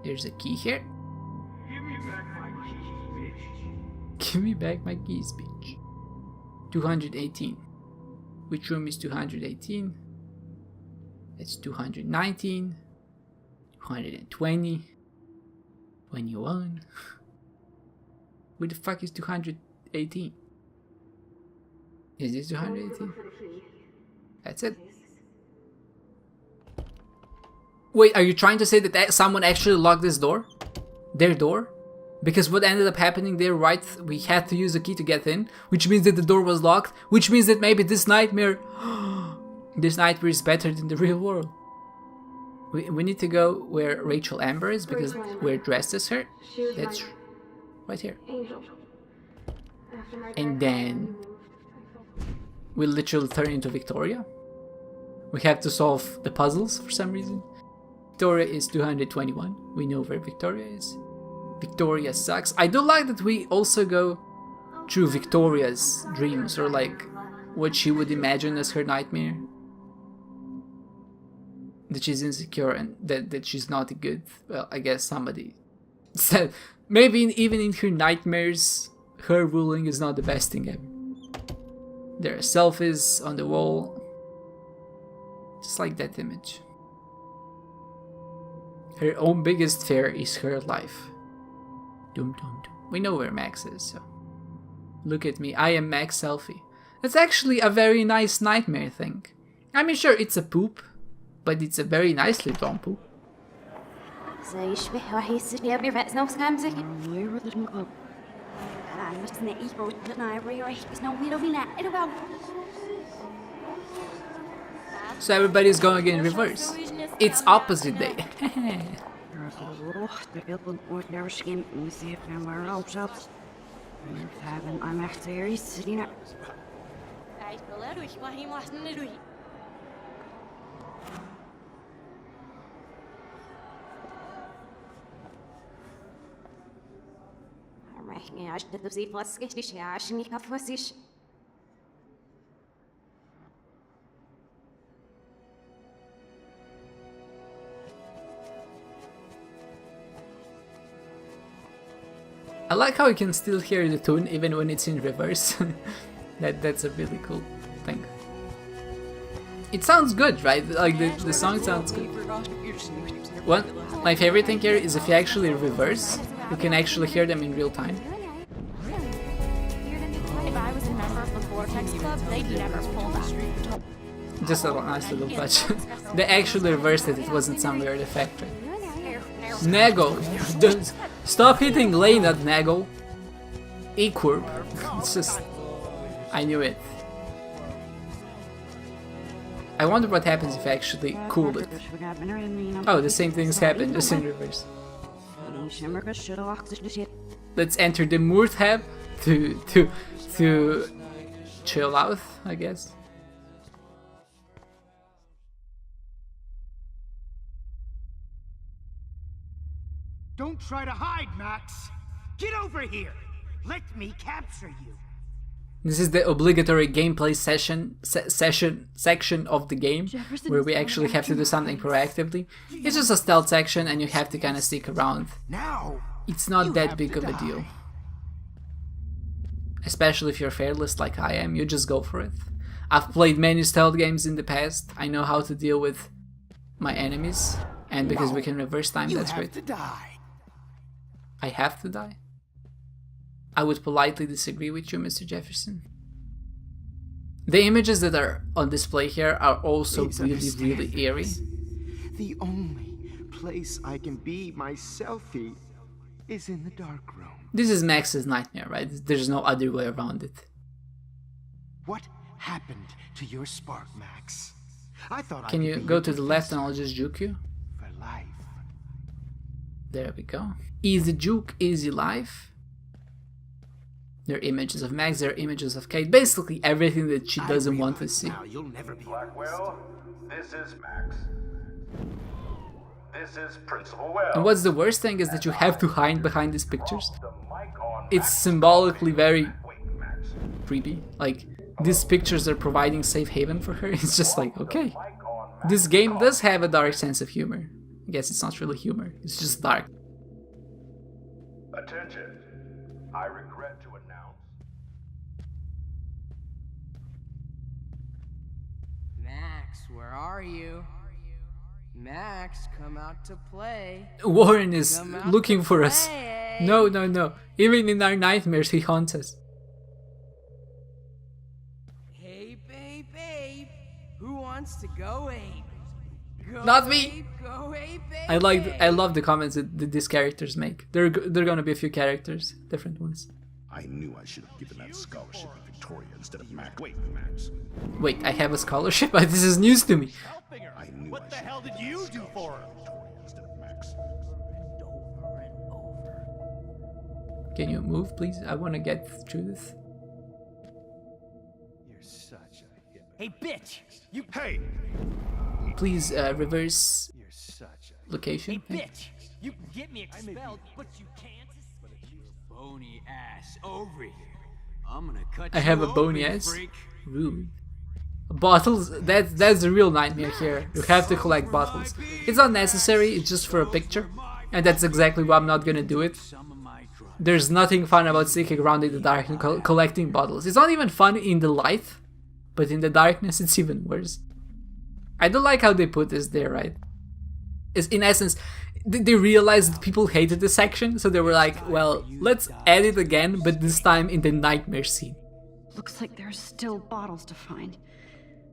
[SPEAKER 6] There's a key here. Give me back my keys, bitch. 218. Which room is 218? That's 219. 220. 21. Where the fuck is 218? Is this 218? That's it. Wait, are you trying to say that someone actually locked this door? Their door? Because what ended up happening there, right, we had to use a key to get in, which means that the door was locked, which means that maybe this nightmare is better than the real world. We need to go where Rachel Amber is, because we're dressed as her. That's right here. And then we'll literally turn into Victoria. We have to solve the puzzles for some reason. Victoria is 221. We know where Victoria is. Victoria sucks. I do like that we also go through Victoria's dreams, or like what she would imagine as her nightmare. That she's insecure and that she's not good. Well, I guess somebody said maybe even in her nightmares, her ruling is not the best thing ever. There are selfies on the wall. Just like that image. Her own biggest fear is her life. Dum dum dum. We know where Max is, so. Look at me, I am Max selfie. That's actually a very nice nightmare thing. I mean, sure, it's a poop, but it's a very nicely drawn poop. So everybody's going in reverse. It's opposite day. I like how you can still hear the tune even when it's in reverse. That's a really cool thing. It sounds good, right? Like the song sounds good. My favorite thing here is if you actually reverse, you can actually hear them in real time.
[SPEAKER 14] If I was a member of the Vortex Club, they'd never pull that.
[SPEAKER 6] Just a nice little touch. They actually reversed it, it wasn't some weird effect, right? Nago! Stop hitting lane at Nago! Equirb. It's just... I knew it. I wonder what happens if I actually cool it. Oh, the same things happen, just in reverse. Let's enter the Murthab to chill out, I guess.
[SPEAKER 7] Don't try to hide, Max! Get over here! Let me capture you!
[SPEAKER 6] This is the obligatory gameplay section of the game, where we actually have to do something proactively. It's just a stealth section and you have to kind of stick around. It's not that big of a deal. Especially if you're fearless like I am, you just go for it. I've played many stealth games in the past, I know how to deal with my enemies, and because we can reverse time, that's great. I have to die? I would politely disagree with you, Mr. Jefferson. The images that are on display here are also really eerie.
[SPEAKER 13] The only place I can be my selfie is in the dark room.
[SPEAKER 6] This is Max's nightmare, right? There's no other way around it.
[SPEAKER 13] What happened to your spark, Max? I thought
[SPEAKER 6] Can you go to the left and I'll just juke you?
[SPEAKER 13] For life.
[SPEAKER 6] There we go. Easy juke, easy life. There are images of Max, there are images of Kate. Basically everything that she doesn't want to see.
[SPEAKER 15] You'll never be Blackwell, this is Max. This is Principal Wells.
[SPEAKER 6] And what's the worst thing is that you have to hide behind these pictures. It's symbolically very creepy. Like, these pictures are providing safe haven for her. It's just like, okay. This game does have a dark sense of humor. I guess it's not really humor, it's just dark.
[SPEAKER 15] Attention. I regret to announce.
[SPEAKER 10] Max, where are you? Max, come out to play.
[SPEAKER 6] Warren is looking for us. No, no, no. Even in our nightmares, he haunts us.
[SPEAKER 10] Hey, babe. Who wants to go ape? Go
[SPEAKER 6] Not me.
[SPEAKER 10] Ape, go ape,
[SPEAKER 6] I love the comments that these characters make. There are gonna be a few characters, different ones.
[SPEAKER 15] I knew I should have given that scholarship to Victoria instead of Max. Wait, Max.
[SPEAKER 6] Wait, I have a scholarship? This is news to me.
[SPEAKER 7] What the hell did you do for her?
[SPEAKER 6] Can you move, please? I want to get through this.
[SPEAKER 13] You're such a
[SPEAKER 2] Hey, bitch! You.
[SPEAKER 7] Hey!
[SPEAKER 6] Please reverse
[SPEAKER 2] You're such a.
[SPEAKER 6] location.
[SPEAKER 2] Hey, bitch! You can get me expelled, but you can't.
[SPEAKER 9] Bony ass over here. I'm gonna cut
[SPEAKER 6] I have a bony ass. Rude. Bottles, that's the real nightmare here. You have to collect bottles. It's not necessary, it's just for a picture. And that's exactly why I'm not gonna do it. There's nothing fun about sneaking around in the dark and collecting bottles. It's not even fun in the light, but in the darkness it's even worse. I don't like how they put this there, right? It's, in essence, they realized that people hated this section, so they were like, well, let's add it again, but this time in the nightmare scene.
[SPEAKER 1] Looks like there's still bottles to find.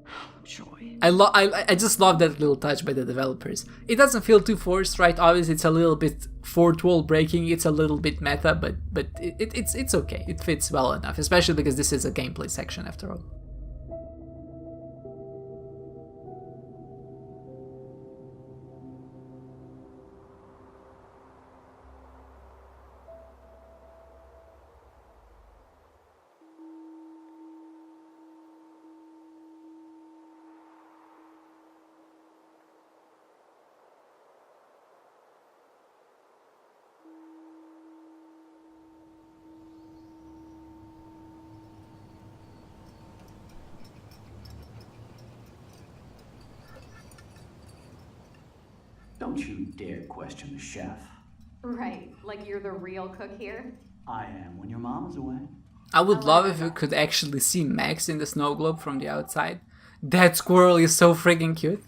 [SPEAKER 1] Oh, joy.
[SPEAKER 6] I just love that little touch by the developers. It doesn't feel too forced, right? Obviously, it's a little bit fourth wall breaking, it's a little bit meta, but it's okay. It fits well enough, especially because this is a gameplay section after all.
[SPEAKER 16] Don't you dare question the chef.
[SPEAKER 17] Right, like you're the real cook here?
[SPEAKER 16] I am when your mom is away.
[SPEAKER 6] I would love if you could actually see Max in the snow globe from the outside. That squirrel is so friggin' cute.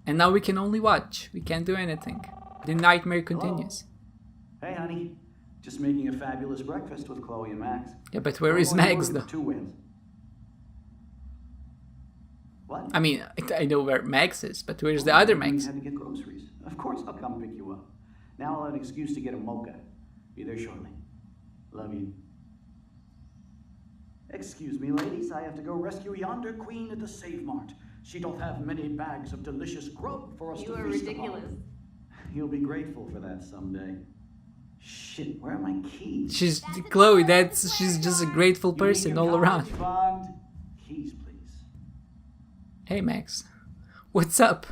[SPEAKER 6] And now we can only watch. We can't do anything. The nightmare continues.
[SPEAKER 16] Hello. Hey, honey. Just making a fabulous breakfast with Chloe and Max.
[SPEAKER 6] Yeah, but where is Max, though?
[SPEAKER 16] 2 wins. What?
[SPEAKER 6] I mean, I know where Max is, but where's the other Max?
[SPEAKER 16] I had to get groceries. Of course I'll come pick you up. Now I'll have an excuse to get a mocha. Be there shortly. Love you. Excuse me, ladies. I have to go rescue yonder queen at the Save Mart. She doth have many bags of delicious grub for us to feast upon.
[SPEAKER 17] You are ridiculous.
[SPEAKER 16] You'll be grateful for that someday. Shit, where are my keys?
[SPEAKER 6] She's Chloe. She's just a grateful person all around.
[SPEAKER 16] Keys, please.
[SPEAKER 6] Hey, Max. What's up?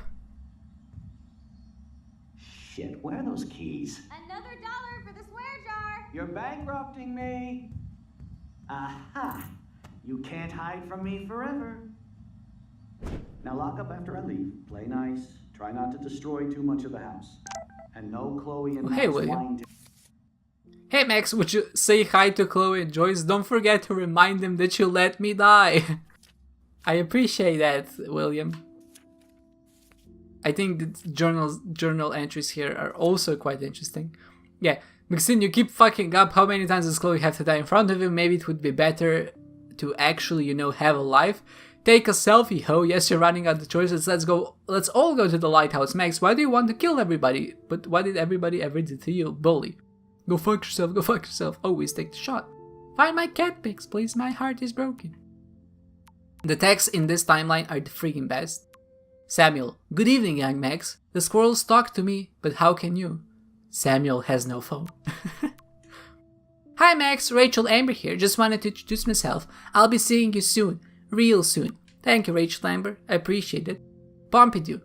[SPEAKER 16] Shit, where are those keys?
[SPEAKER 17] Another $1 for the swear jar.
[SPEAKER 16] You're bankrupting me. Aha! You can't hide from me forever. Now lock up after I leave. Play nice. Try not to destroy too much of the house. And no Chloe and
[SPEAKER 6] Hey,
[SPEAKER 16] Max
[SPEAKER 6] William.
[SPEAKER 16] lying.
[SPEAKER 6] Hey, Max, would you say hi to Chloe and Joyce? Don't forget to remind them that you let me die. I appreciate that, William. I think the journal entries here are also quite interesting. Yeah, Maxine, you keep fucking up. How many times does Chloe have to die in front of you? Maybe it would be better to actually, have a life. Take a selfie, ho. Yes, you're running out of choices. Let's all go to the lighthouse. Max, why do you want to kill everybody? But what did everybody ever do to you? Bully. Go fuck yourself, go fuck yourself. Always take the shot. Find my cat pics, please. My heart is broken. The texts in this timeline are the freaking best. Samuel, good evening, young Max. The squirrels talk to me, but how can you? Samuel has no phone. Hi Max, Rachel Amber here. Just wanted to introduce myself. I'll be seeing you soon. Real soon. Thank you, Rachel Amber. I appreciate it. Pompidou.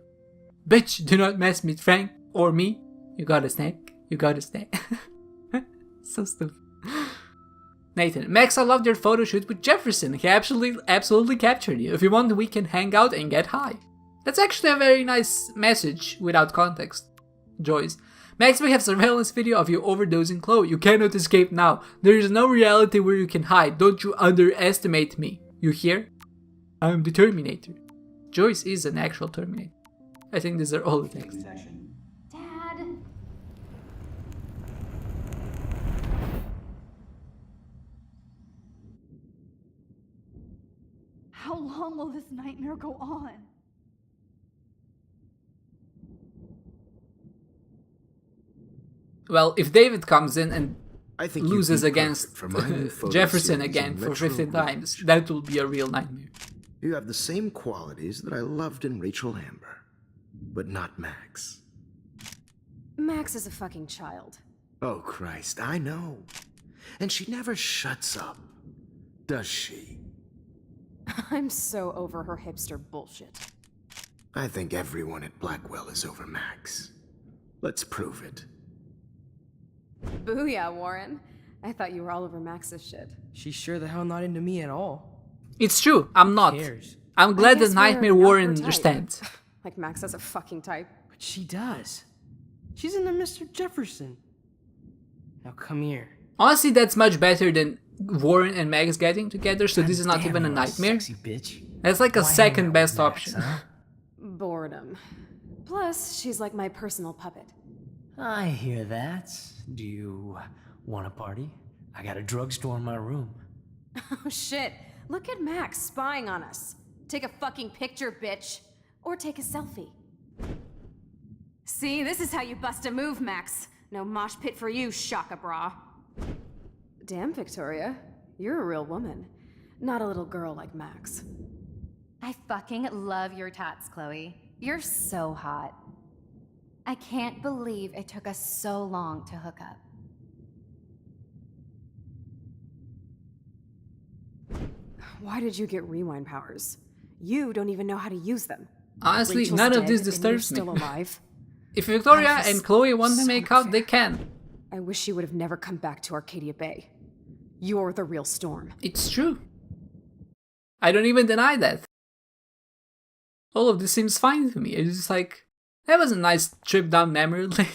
[SPEAKER 6] Bitch, do not mess with Frank or me. You got a snack? You got a snack? So stupid. Nathan, Max, I loved your photo shoot with Jefferson. He absolutely captured you. If you want, we can hang out and get high. That's actually a very nice message without context. Joyce, Max, we have surveillance video of you overdosing Chloe. You cannot escape now. There is no reality where you can hide. Don't you underestimate me. You hear? I'm the Terminator. Joyce is an actual Terminator. I think these are all the texts.
[SPEAKER 17] Dad.
[SPEAKER 1] How long will this nightmare go on?
[SPEAKER 6] Well, if David comes in and loses
[SPEAKER 13] you'd be
[SPEAKER 6] against
[SPEAKER 13] perfect for my new photo
[SPEAKER 6] Jefferson
[SPEAKER 13] series
[SPEAKER 6] again
[SPEAKER 13] in
[SPEAKER 6] for
[SPEAKER 13] retro
[SPEAKER 6] 15 times, that will be a real nightmare.
[SPEAKER 13] You have the same qualities that I loved in Rachel Amber, but not Max.
[SPEAKER 12] Max is a fucking child.
[SPEAKER 13] Oh, Christ, I know. And she never shuts up, does she?
[SPEAKER 12] I'm so over her hipster bullshit.
[SPEAKER 13] I think everyone at Blackwell is over Max. Let's prove it.
[SPEAKER 12] Booyah, Warren. I thought you were all over Max's shit.
[SPEAKER 10] She's sure the hell not into me at all.
[SPEAKER 6] It's true, I'm not.
[SPEAKER 10] Cares?
[SPEAKER 6] I'm glad
[SPEAKER 12] I guess
[SPEAKER 6] that Nightmare
[SPEAKER 12] we're not
[SPEAKER 6] Warren
[SPEAKER 12] her type.
[SPEAKER 6] understands.
[SPEAKER 12] Like Max has a fucking type.
[SPEAKER 10] But she does. She's into Mr. Jefferson. Now come here.
[SPEAKER 6] Honestly, that's much better than Warren and Max getting together, so this is not
[SPEAKER 18] Damn,
[SPEAKER 6] even a
[SPEAKER 18] you're
[SPEAKER 6] nightmare.
[SPEAKER 18] Sexy bitch.
[SPEAKER 6] That's like a
[SPEAKER 18] Why hang
[SPEAKER 6] second
[SPEAKER 18] out
[SPEAKER 6] best
[SPEAKER 18] with Max,
[SPEAKER 6] option.
[SPEAKER 18] huh?
[SPEAKER 12] Boredom. Plus, she's like my personal puppet.
[SPEAKER 18] I hear that. Do you want a party? I got a drugstore in my room.
[SPEAKER 12] Oh shit. Look at Max spying on us. Take a fucking picture, bitch. Or take a selfie. See, this is how you bust a move, Max. No mosh pit for you, Shaka Bra. Damn, Victoria. You're a real woman. Not a little girl like Max.
[SPEAKER 17] I fucking love your tats, Chloe. You're so hot. I can't believe it took us so long to hook up.
[SPEAKER 12] Why did you get rewind powers? You don't even know how to use them.
[SPEAKER 6] Honestly,
[SPEAKER 12] Rachel's
[SPEAKER 6] none of
[SPEAKER 12] dead
[SPEAKER 6] this
[SPEAKER 12] and you're
[SPEAKER 6] disturbs me.
[SPEAKER 12] still alive.
[SPEAKER 6] If Victoria
[SPEAKER 12] Life is
[SPEAKER 6] and Chloe want to
[SPEAKER 12] so
[SPEAKER 6] make out, they
[SPEAKER 12] unfair.
[SPEAKER 6] can.
[SPEAKER 12] I wish you would have never come back to Arcadia Bay. You're the real Storm.
[SPEAKER 6] It's true. I don't even deny that. All of this seems fine to me. It's just like, that was a nice trip down memory lane.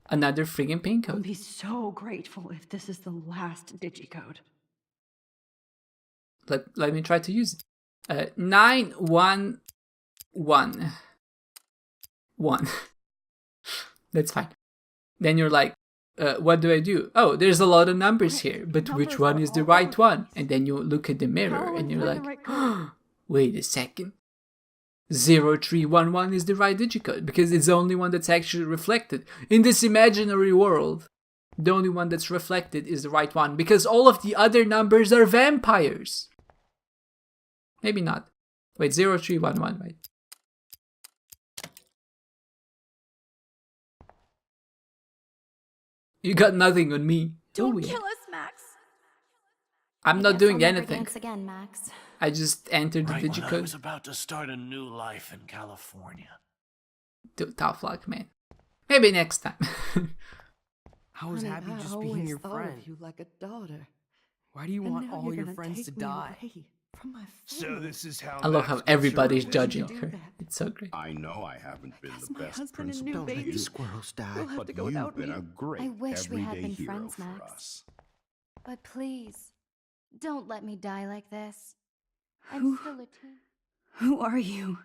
[SPEAKER 6] Another friggin' pin
[SPEAKER 1] I'll
[SPEAKER 6] code.
[SPEAKER 1] be so grateful if this is the last digicode.
[SPEAKER 6] Let me try to use it. 911 1. That's fine. Then you're like, what do I do? Oh, there's a lot of numbers here, but which one is the right one? And then you look at the mirror and you're like, wait a second. 0311 is the right digicode because it's the only one that's actually reflected. In this imaginary world, the only one that's reflected is the right one because all of the other numbers are vampires. Maybe not. Wait, 0311, right? You got nothing on me.
[SPEAKER 17] Don't
[SPEAKER 6] do we?
[SPEAKER 17] kill us, Max.
[SPEAKER 6] I'm not doing anything.
[SPEAKER 17] Dance again, Max.
[SPEAKER 6] I just entered the
[SPEAKER 15] Right when I
[SPEAKER 6] digicode.
[SPEAKER 15] was about to start a new life in California.
[SPEAKER 6] Tough luck, man. Maybe next time.
[SPEAKER 10] I was
[SPEAKER 8] Honey,
[SPEAKER 10] happy
[SPEAKER 8] I
[SPEAKER 10] just
[SPEAKER 8] always
[SPEAKER 10] being your
[SPEAKER 8] thought
[SPEAKER 10] friend.
[SPEAKER 8] of you like a daughter.
[SPEAKER 10] Why do you
[SPEAKER 8] And
[SPEAKER 10] want
[SPEAKER 8] now
[SPEAKER 10] all
[SPEAKER 8] you're
[SPEAKER 10] your
[SPEAKER 8] gonna
[SPEAKER 10] friends to
[SPEAKER 8] take me
[SPEAKER 10] die?
[SPEAKER 8] away from my
[SPEAKER 7] So
[SPEAKER 8] family.
[SPEAKER 7] this is how
[SPEAKER 6] I love how
[SPEAKER 7] Max gets
[SPEAKER 6] everybody's
[SPEAKER 7] her
[SPEAKER 6] judging
[SPEAKER 7] revenge.
[SPEAKER 6] her. It's so great.
[SPEAKER 15] I know I haven't been
[SPEAKER 8] That's
[SPEAKER 15] the
[SPEAKER 8] my
[SPEAKER 15] best
[SPEAKER 8] husband and
[SPEAKER 15] principal
[SPEAKER 8] new
[SPEAKER 15] to
[SPEAKER 8] baby.
[SPEAKER 15] you,
[SPEAKER 8] Squirrels die. We'll have
[SPEAKER 15] but
[SPEAKER 8] to go
[SPEAKER 15] you've
[SPEAKER 8] without
[SPEAKER 15] been
[SPEAKER 8] me.
[SPEAKER 15] a great
[SPEAKER 17] I wish we had
[SPEAKER 15] everyday
[SPEAKER 17] been
[SPEAKER 15] hero
[SPEAKER 17] friends,
[SPEAKER 15] for
[SPEAKER 17] Max.
[SPEAKER 15] us.
[SPEAKER 17] But please, don't let me die like this. I'm still a teen.
[SPEAKER 1] Who are you?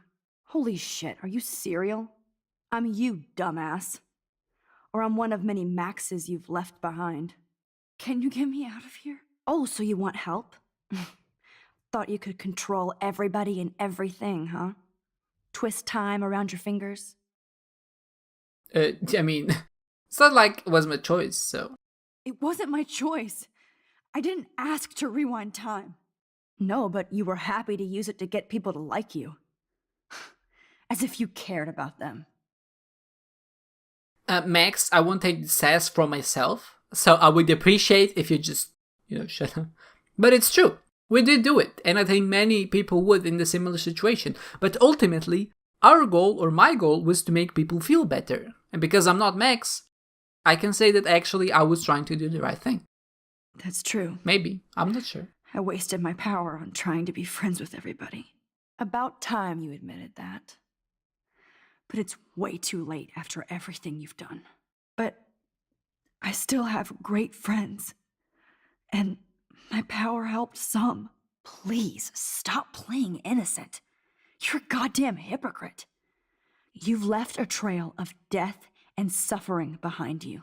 [SPEAKER 1] Holy shit, are you serial? I'm you, dumbass. Or I'm one of many Maxes you've left behind. Can you get me out of here? Oh, so you want help? Thought you could control everybody and everything, huh? Twist time around your fingers?
[SPEAKER 6] I mean, it's not like it was my choice, so.
[SPEAKER 1] It wasn't my choice. I didn't ask to rewind time. No, but you were happy to use it to get people to like you. As if you cared about them.
[SPEAKER 6] Max, I won't take the sass from myself, so I would appreciate if you just, shut up. But it's true. We did do it, and I think many people would in the similar situation. But ultimately, our goal, or my goal, was to make people feel better. And because I'm not Max, I can say that actually I was trying to do the right thing.
[SPEAKER 1] That's true.
[SPEAKER 6] Maybe. I'm not sure.
[SPEAKER 1] I wasted my power on trying to be friends with everybody. About time you admitted that. But it's way too late after everything you've done. But I still have great friends. And my power helped some. Please, stop playing innocent. You're a goddamn hypocrite. You've left a trail of death and suffering behind you.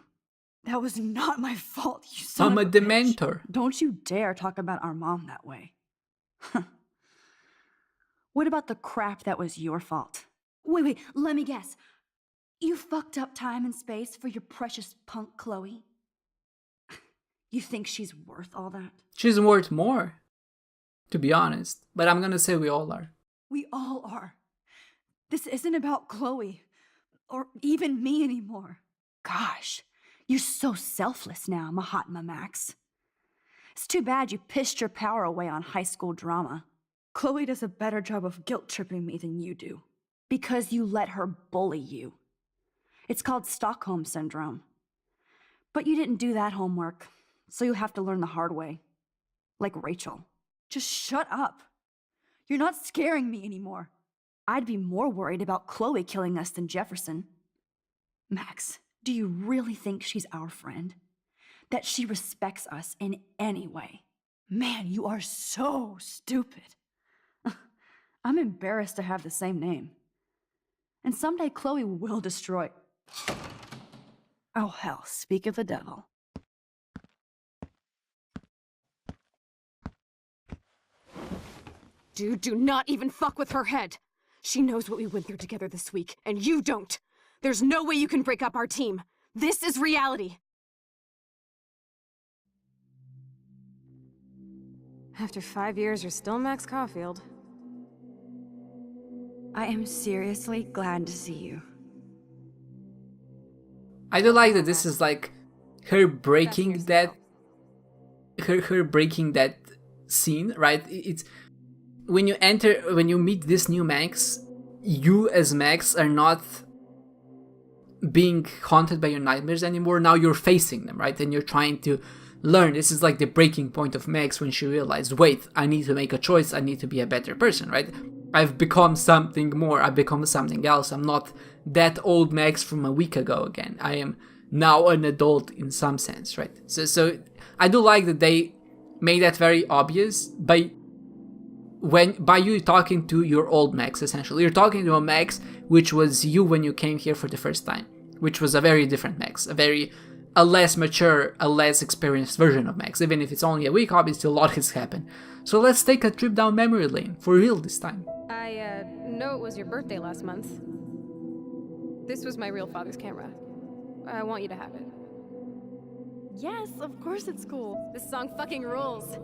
[SPEAKER 1] That was not my fault, you son
[SPEAKER 6] I'm
[SPEAKER 1] of
[SPEAKER 6] a
[SPEAKER 1] bitch.
[SPEAKER 6] dementor.
[SPEAKER 1] Don't you dare talk about our mom that way. What about the crap that was your fault? Wait, let me guess. You fucked up time and space for your precious punk Chloe? You think she's worth all that?
[SPEAKER 6] She's worth more, to be honest. But I'm gonna say we all are.
[SPEAKER 1] We all are. This isn't about Chloe, or even me anymore. Gosh, you're so selfless now, Mahatma Max. It's too bad you pissed your power away on high school drama. Chloe does a better job of guilt-tripping me than you do. Because you let her bully you. It's called Stockholm Syndrome. But you didn't do that homework, so you have to learn the hard way. Like Rachel. Just shut up. You're not scaring me anymore. I'd be more worried about Chloe killing us than Jefferson. Max, do you really think she's our friend? That she respects us in any way? Man, you are so stupid. I'm embarrassed to have the same name. And someday Chloe will destroy... Oh hell, speak of the devil.
[SPEAKER 12] Dude, do not even fuck with her head. She knows what we went through together this week, and you don't. There's no way you can break up our team. This is reality. After 5 years, you're still Max Caulfield.
[SPEAKER 1] I am seriously glad to see you.
[SPEAKER 6] I do like that this is like her breaking that her breaking that scene, right? It's when you meet this new Max, you as Max are not being haunted by your nightmares anymore. Now you're facing them, right? And you're trying to learn. This is like the breaking point of Max when she realized, wait, I need to make a choice. I need to be a better person, right? I've become something more. I've become something else. I'm not that old Max from a week ago again. I am now an adult in some sense, right? So I do like that they made that very obvious by you talking to your old Max, essentially. You're talking to a Max which was you when you came here for the first time, which was a very different Max, a less mature, a less experienced version of Max. Even if it's only a week, obviously a lot has happened. So let's take a trip down memory lane, for real this time.
[SPEAKER 12] I know it was your birthday last month. This was my real father's camera. I want you to have it. Yes, of course it's cool. This song fucking rules.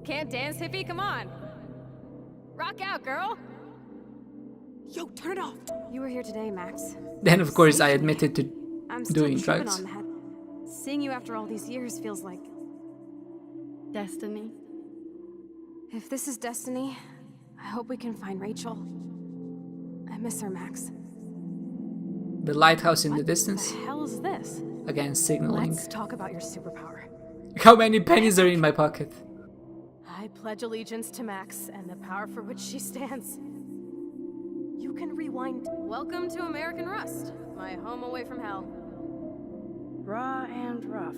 [SPEAKER 12] Can't dance, hippie? Come on. Rock out, girl. Yo, turn it off. You were here today, Max.
[SPEAKER 6] Then of course I admitted to
[SPEAKER 12] I'm still
[SPEAKER 6] doing
[SPEAKER 12] tripping
[SPEAKER 6] drugs.
[SPEAKER 12] on that. Seeing you after all these years feels like
[SPEAKER 1] destiny.
[SPEAKER 12] If this is destiny, I hope we can find Rachel. I miss her, Max.
[SPEAKER 6] The lighthouse in the distance.
[SPEAKER 12] What the hell is this?
[SPEAKER 6] Again, signaling.
[SPEAKER 12] Let's talk about your superpower.
[SPEAKER 6] How many pennies are in my pocket?
[SPEAKER 12] I pledge allegiance to Max and the power for which she stands. You can rewind. Welcome to American Rust, my home away from hell.
[SPEAKER 1] Raw and rough.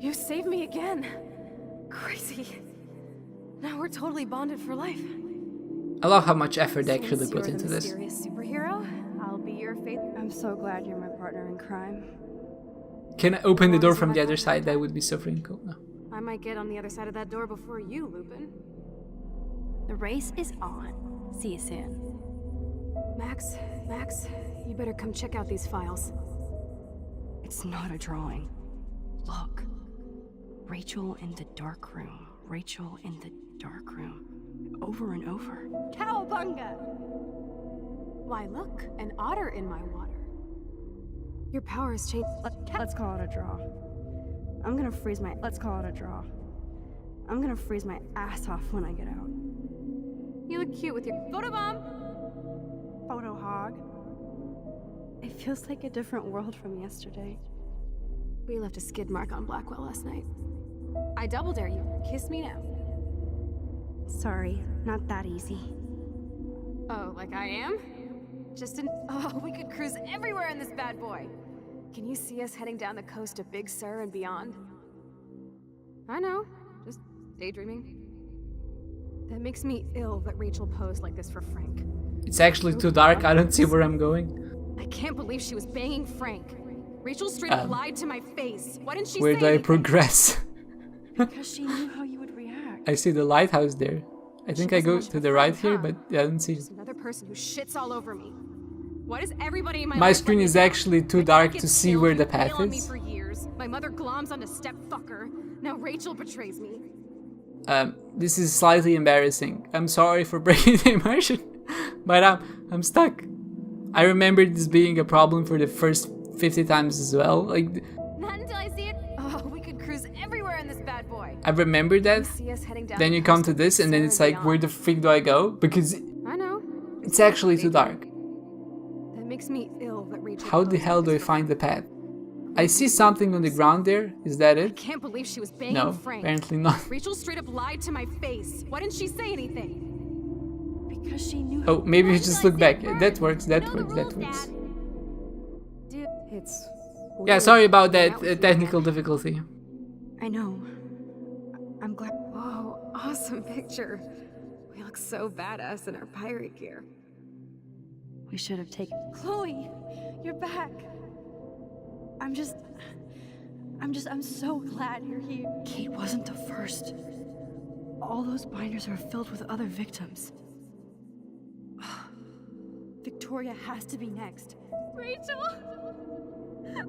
[SPEAKER 12] You saved me again. Crazy. Now we're totally bonded for life.
[SPEAKER 6] I love how much effort they actually
[SPEAKER 12] Since
[SPEAKER 6] put
[SPEAKER 12] you're
[SPEAKER 6] into
[SPEAKER 12] the
[SPEAKER 6] this.
[SPEAKER 12] mysterious superhero, I'll be your faith.
[SPEAKER 1] I'm so glad you're my partner in crime.
[SPEAKER 6] Can I open the door from the other side? That would be so freaking cool. No.
[SPEAKER 12] I might get on the other side of that door before you, Lupin.
[SPEAKER 1] The race is on. See you soon.
[SPEAKER 12] Max, you better come check out these files.
[SPEAKER 1] It's not a drawing. Look. Rachel in the dark room. Rachel in the dark room. Over and over.
[SPEAKER 12] Cowabunga! Why, look, an otter in my water. Your power has changed.
[SPEAKER 1] Let's call it a draw. Let's call it a draw. I'm gonna freeze my ass off when I get out.
[SPEAKER 12] You look cute with your photobomb.
[SPEAKER 1] Photo hog. It feels like a different world from yesterday.
[SPEAKER 12] We left a skid mark on Blackwell last night. I double dare you. Kiss me now.
[SPEAKER 1] Sorry, not that easy.
[SPEAKER 12] Oh, like I am? Oh, we could cruise everywhere in this bad boy. Can you see us heading down the coast of Big Sur and beyond? I know, just daydreaming. That makes me ill that Rachel posed like this for Frank.
[SPEAKER 6] It's actually too dark. I don't see where I'm going.
[SPEAKER 12] I can't believe she was banging Frank. Rachel straight up lied to my face. Why didn't she
[SPEAKER 6] Where
[SPEAKER 12] say
[SPEAKER 6] do I
[SPEAKER 12] anything?
[SPEAKER 6] progress?
[SPEAKER 1] Because she knew how you would react.
[SPEAKER 6] I see the lighthouse there. I think I go to the right here, but I don't see it.
[SPEAKER 12] Another person who shits all over me. Why does everybody in my
[SPEAKER 6] My
[SPEAKER 12] life
[SPEAKER 6] screen
[SPEAKER 12] let me
[SPEAKER 6] is
[SPEAKER 12] down?
[SPEAKER 6] actually too
[SPEAKER 12] My dad
[SPEAKER 6] dark
[SPEAKER 12] gets
[SPEAKER 6] to see
[SPEAKER 12] killed,
[SPEAKER 6] where
[SPEAKER 12] you
[SPEAKER 6] the path
[SPEAKER 12] bail on me
[SPEAKER 6] is.
[SPEAKER 12] for years. My mother gloms onto stepfucker. Now Rachel betrays me.
[SPEAKER 6] This is slightly embarrassing. I'm sorry for breaking the immersion, but I'm stuck. I remember this being a problem for the first 50 times as well. Like,
[SPEAKER 12] Not until I see it. Oh, we could cruise everywhere in this bad boy.
[SPEAKER 6] I remember that.
[SPEAKER 12] See us heading down
[SPEAKER 6] Then you
[SPEAKER 12] the
[SPEAKER 6] come
[SPEAKER 12] coast
[SPEAKER 6] to
[SPEAKER 12] of
[SPEAKER 6] this and then it's like,
[SPEAKER 12] beyond.
[SPEAKER 6] where the freak do I go? Because
[SPEAKER 12] I know.
[SPEAKER 6] it's actually too dark.
[SPEAKER 12] That makes me ill that Rachel.
[SPEAKER 6] How the hell do I find the path? I see something on the ground there. Is that
[SPEAKER 12] I
[SPEAKER 6] it?
[SPEAKER 12] can't believe she was banging
[SPEAKER 6] No,
[SPEAKER 12] Frank.
[SPEAKER 6] apparently not.
[SPEAKER 12] Rachel straight up lied to my face. Why didn't she say anything? Because she knew.
[SPEAKER 6] Oh, maybe you just look back. That works, that works, that works.
[SPEAKER 12] Dude, it's.
[SPEAKER 6] Yeah,
[SPEAKER 12] weird.
[SPEAKER 6] sorry about that technical difficulty.
[SPEAKER 1] I know. I'm glad.
[SPEAKER 12] Whoa, awesome picture. We look so badass in our pirate gear.
[SPEAKER 1] We should have taken.
[SPEAKER 12] Chloe, you're back.
[SPEAKER 1] I'm so glad you're here. Kate wasn't the first. All those binders are filled with other victims. Victoria has to be next.
[SPEAKER 12] Rachel!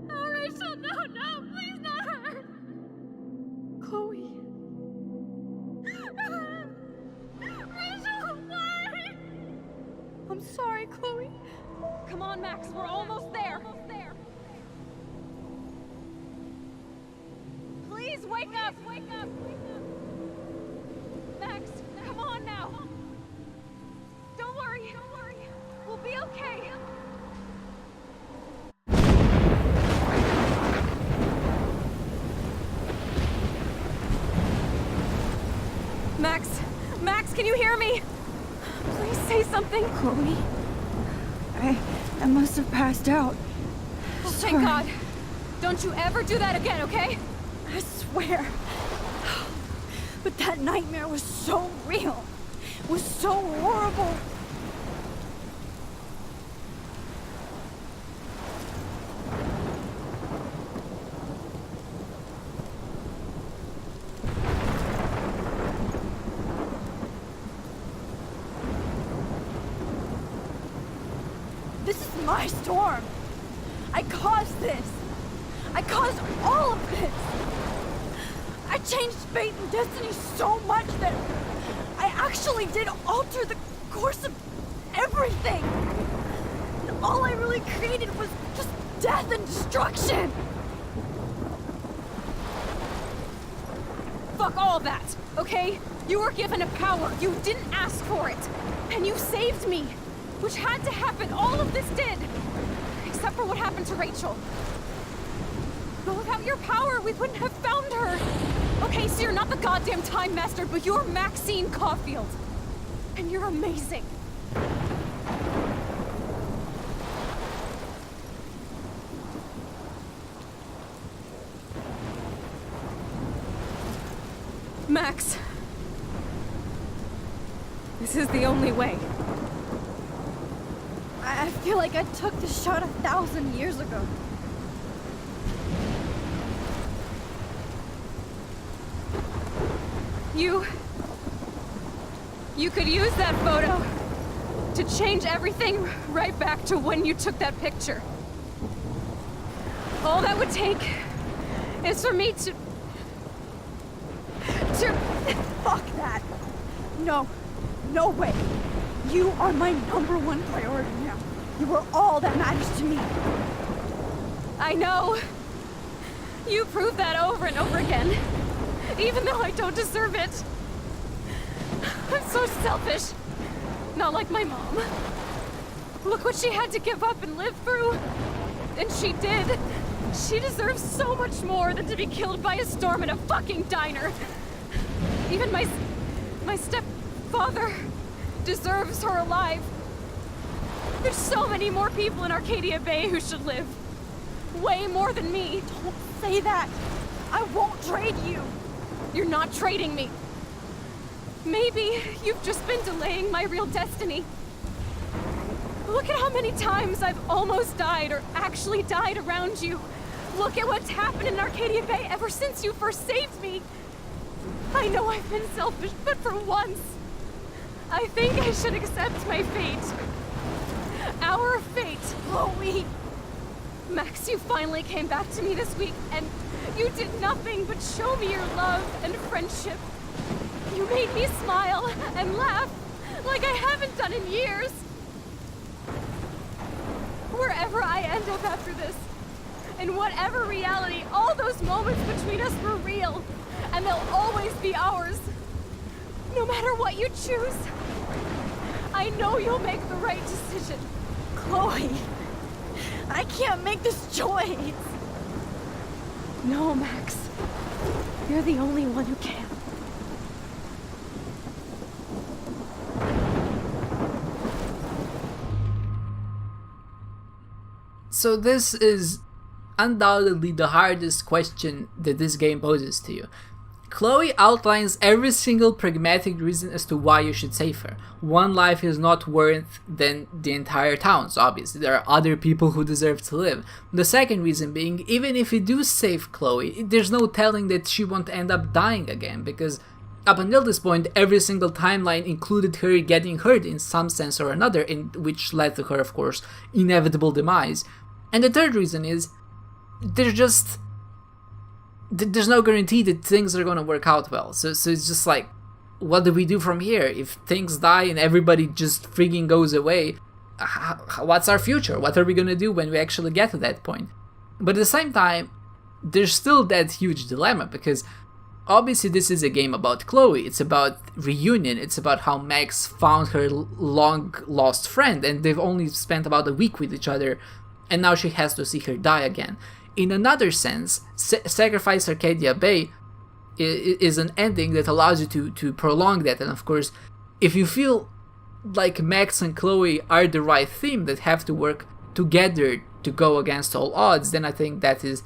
[SPEAKER 12] Oh, Rachel, no, please not her!
[SPEAKER 1] Chloe.
[SPEAKER 12] Rachel, why?
[SPEAKER 1] I'm sorry, Chloe.
[SPEAKER 12] Come on, Max, we're almost there. Please wake up! Max, come on now. Don't worry. We'll be okay. Max, can you hear me? Please say something.
[SPEAKER 1] Chloe. I must have passed out.
[SPEAKER 12] Oh, thank God. Don't you ever do that again, okay?
[SPEAKER 1] I swear. But that nightmare was so real. It was so horrible. This is my storm. I caused this. I caused all of this. I changed fate and destiny so much that I actually did alter the course of everything. And all I really created was just death and destruction.
[SPEAKER 12] Fuck all that, okay? You were given a power. You didn't ask for it. And you saved me. Which had to happen. All of this did. Except for what happened to Rachel. But without your power, we wouldn't have found her. Okay, so you're not the goddamn Time Master, but you're Maxine Caulfield. And you're amazing. Max. This is the only way.
[SPEAKER 1] I feel like I took the shot 1,000 years ago.
[SPEAKER 12] You could use that photo to change everything right back to when you took that picture. All that would take is for me to...
[SPEAKER 1] Fuck that. No. No way. You are my #1 priority now. You are all that matters to me.
[SPEAKER 12] I know. You prove that over and over again. Even though I don't deserve it. I'm so selfish. Not like my mom. Look what she had to give up and live through. And she did. She deserves so much more than to be killed by a storm in a fucking diner. Even my stepfather deserves her alive. There's so many more people in Arcadia Bay who should live. Way more than me.
[SPEAKER 1] Don't say that. I won't trade you.
[SPEAKER 12] You're not trading me. Maybe you've just been delaying my real destiny. Look at how many times I've almost died or actually died around you. Look at what's happened in Arcadia Bay ever since you first saved me. I know I've been selfish, but for once, I think I should accept my fate. Our fate.
[SPEAKER 1] Chloe!
[SPEAKER 12] Max, you finally came back to me this week, and you did nothing but show me your love and friendship. You made me smile and laugh like I haven't done in years. Wherever I end up after this, In whatever reality, all those moments between us were real, and they'll always be ours. No matter what you choose, I know you'll make the right decision.
[SPEAKER 14] Chloe, I can't make this choice.
[SPEAKER 12] No, Max. You're the only one who can.
[SPEAKER 6] So this is undoubtedly the hardest question that this game poses to you. Chloe outlines every single pragmatic reason as to why you should save her. One life is not worth than the entire town, so obviously there are other people who deserve to live. The second reason being, even if you do save Chloe, there's no telling that she won't end up dying again, because up until this point, every single timeline included her getting hurt in some sense or another, which led to her, of course, inevitable demise. And the third reason is, there's no guarantee that things are gonna work out well. So it's just like, what do we do from here? If things die and everybody just freaking goes away, what's our future? What are we gonna do when we actually get to that point? But at the same time, there's still that huge dilemma, because obviously this is a game about Chloe. It's about reunion. It's about how Max found her long lost friend, and they've only spent about a week with each other, and now she has to see her die again. In another sense, Sacrifice Arcadia Bay is an ending that allows you to prolong that. And of course, if you feel like Max and Chloe are the right team that have to work together to go against all odds, then I think that is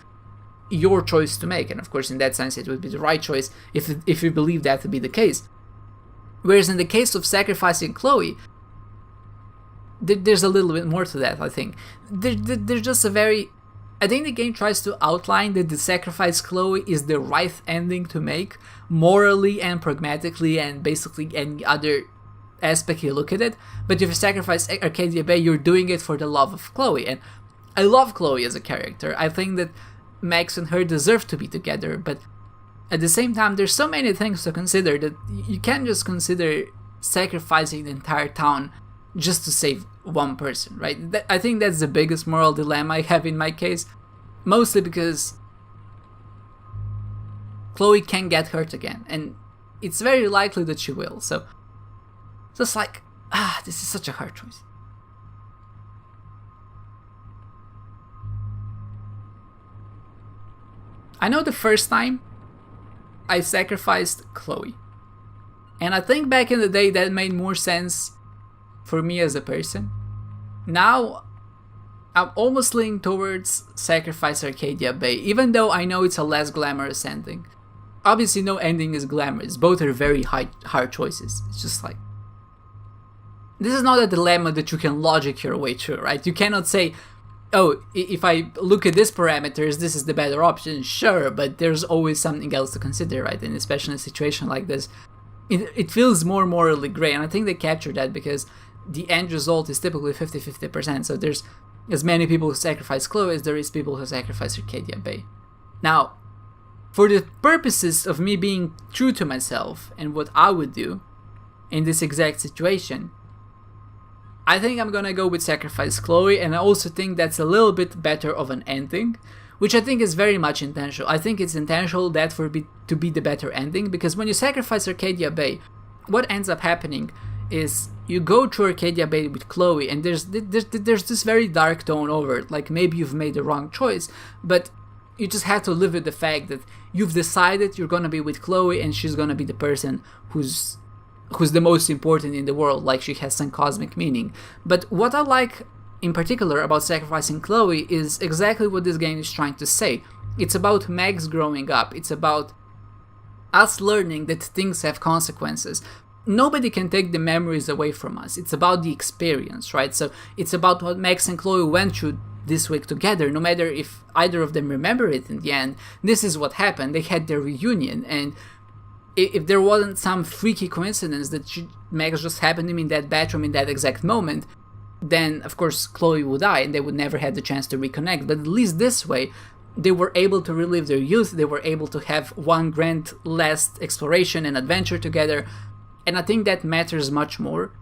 [SPEAKER 6] your choice to make. And of course, in that sense, it would be the right choice if you believe that to be the case. Whereas in the case of sacrificing Chloe, there's a little bit more to that, I think. There's just a very... I think the game tries to outline that the sacrifice Chloe is the right ending to make, morally and pragmatically, and basically any other aspect you look at it. But if you sacrifice Arcadia Bay, you're doing it for the love of Chloe. And I love Chloe as a character. I think that Max and her deserve to be together, but at the same time, there's so many things to consider that you can't just consider sacrificing the entire town just to save one person, right? I think that's the biggest moral dilemma I have in my case, mostly because Chloe can get hurt again, and it's very likely that she will, so just like, this is such a hard choice. I know the first time I sacrificed Chloe, and I think back in the day that made more sense for me as a person. Now, I'm almost leaning towards Sacrifice Arcadia Bay, even though I know it's a less glamorous ending. Obviously, no ending is glamorous. Both are very hard choices. It's just like... This is not a dilemma that you can logic your way through, right? You cannot say, oh, if I look at these parameters, this is the better option. Sure, but there's always something else to consider, right? And especially in a situation like this, it feels more morally gray. And I think they captured that because the end result is typically 50-50%, so there's as many people who sacrifice Chloe as there is people who sacrifice Arcadia Bay. Now, for the purposes of me being true to myself and what I would do in this exact situation, I think I'm gonna go with sacrifice Chloe, and I also think that's a little bit better of an ending, which I think is very much intentional. I think it's intentional that to be the better ending, because when you sacrifice Arcadia Bay, what ends up happening is you go through Arcadia Bay with Chloe, and there's this very dark tone over it, like maybe you've made the wrong choice, but you just have to live with the fact that you've decided you're gonna be with Chloe, and she's gonna be the person who's the most important in the world, like she has some cosmic meaning. But what I like in particular about sacrificing Chloe is exactly what this game is trying to say. It's about Max growing up. It's about us learning that things have consequences. Nobody can take the memories away from us. It's about the experience, right? So it's about what Max and Chloe went through this week together. No matter if either of them remember it in the end, this is what happened. They had their reunion, and if there wasn't some freaky coincidence that Max just happened to him in that bathroom in that exact moment, then of course Chloe would die and they would never have the chance to reconnect. But at least this way, they were able to relive their youth. They were able to have one grand last exploration and adventure together. And I think that matters much more,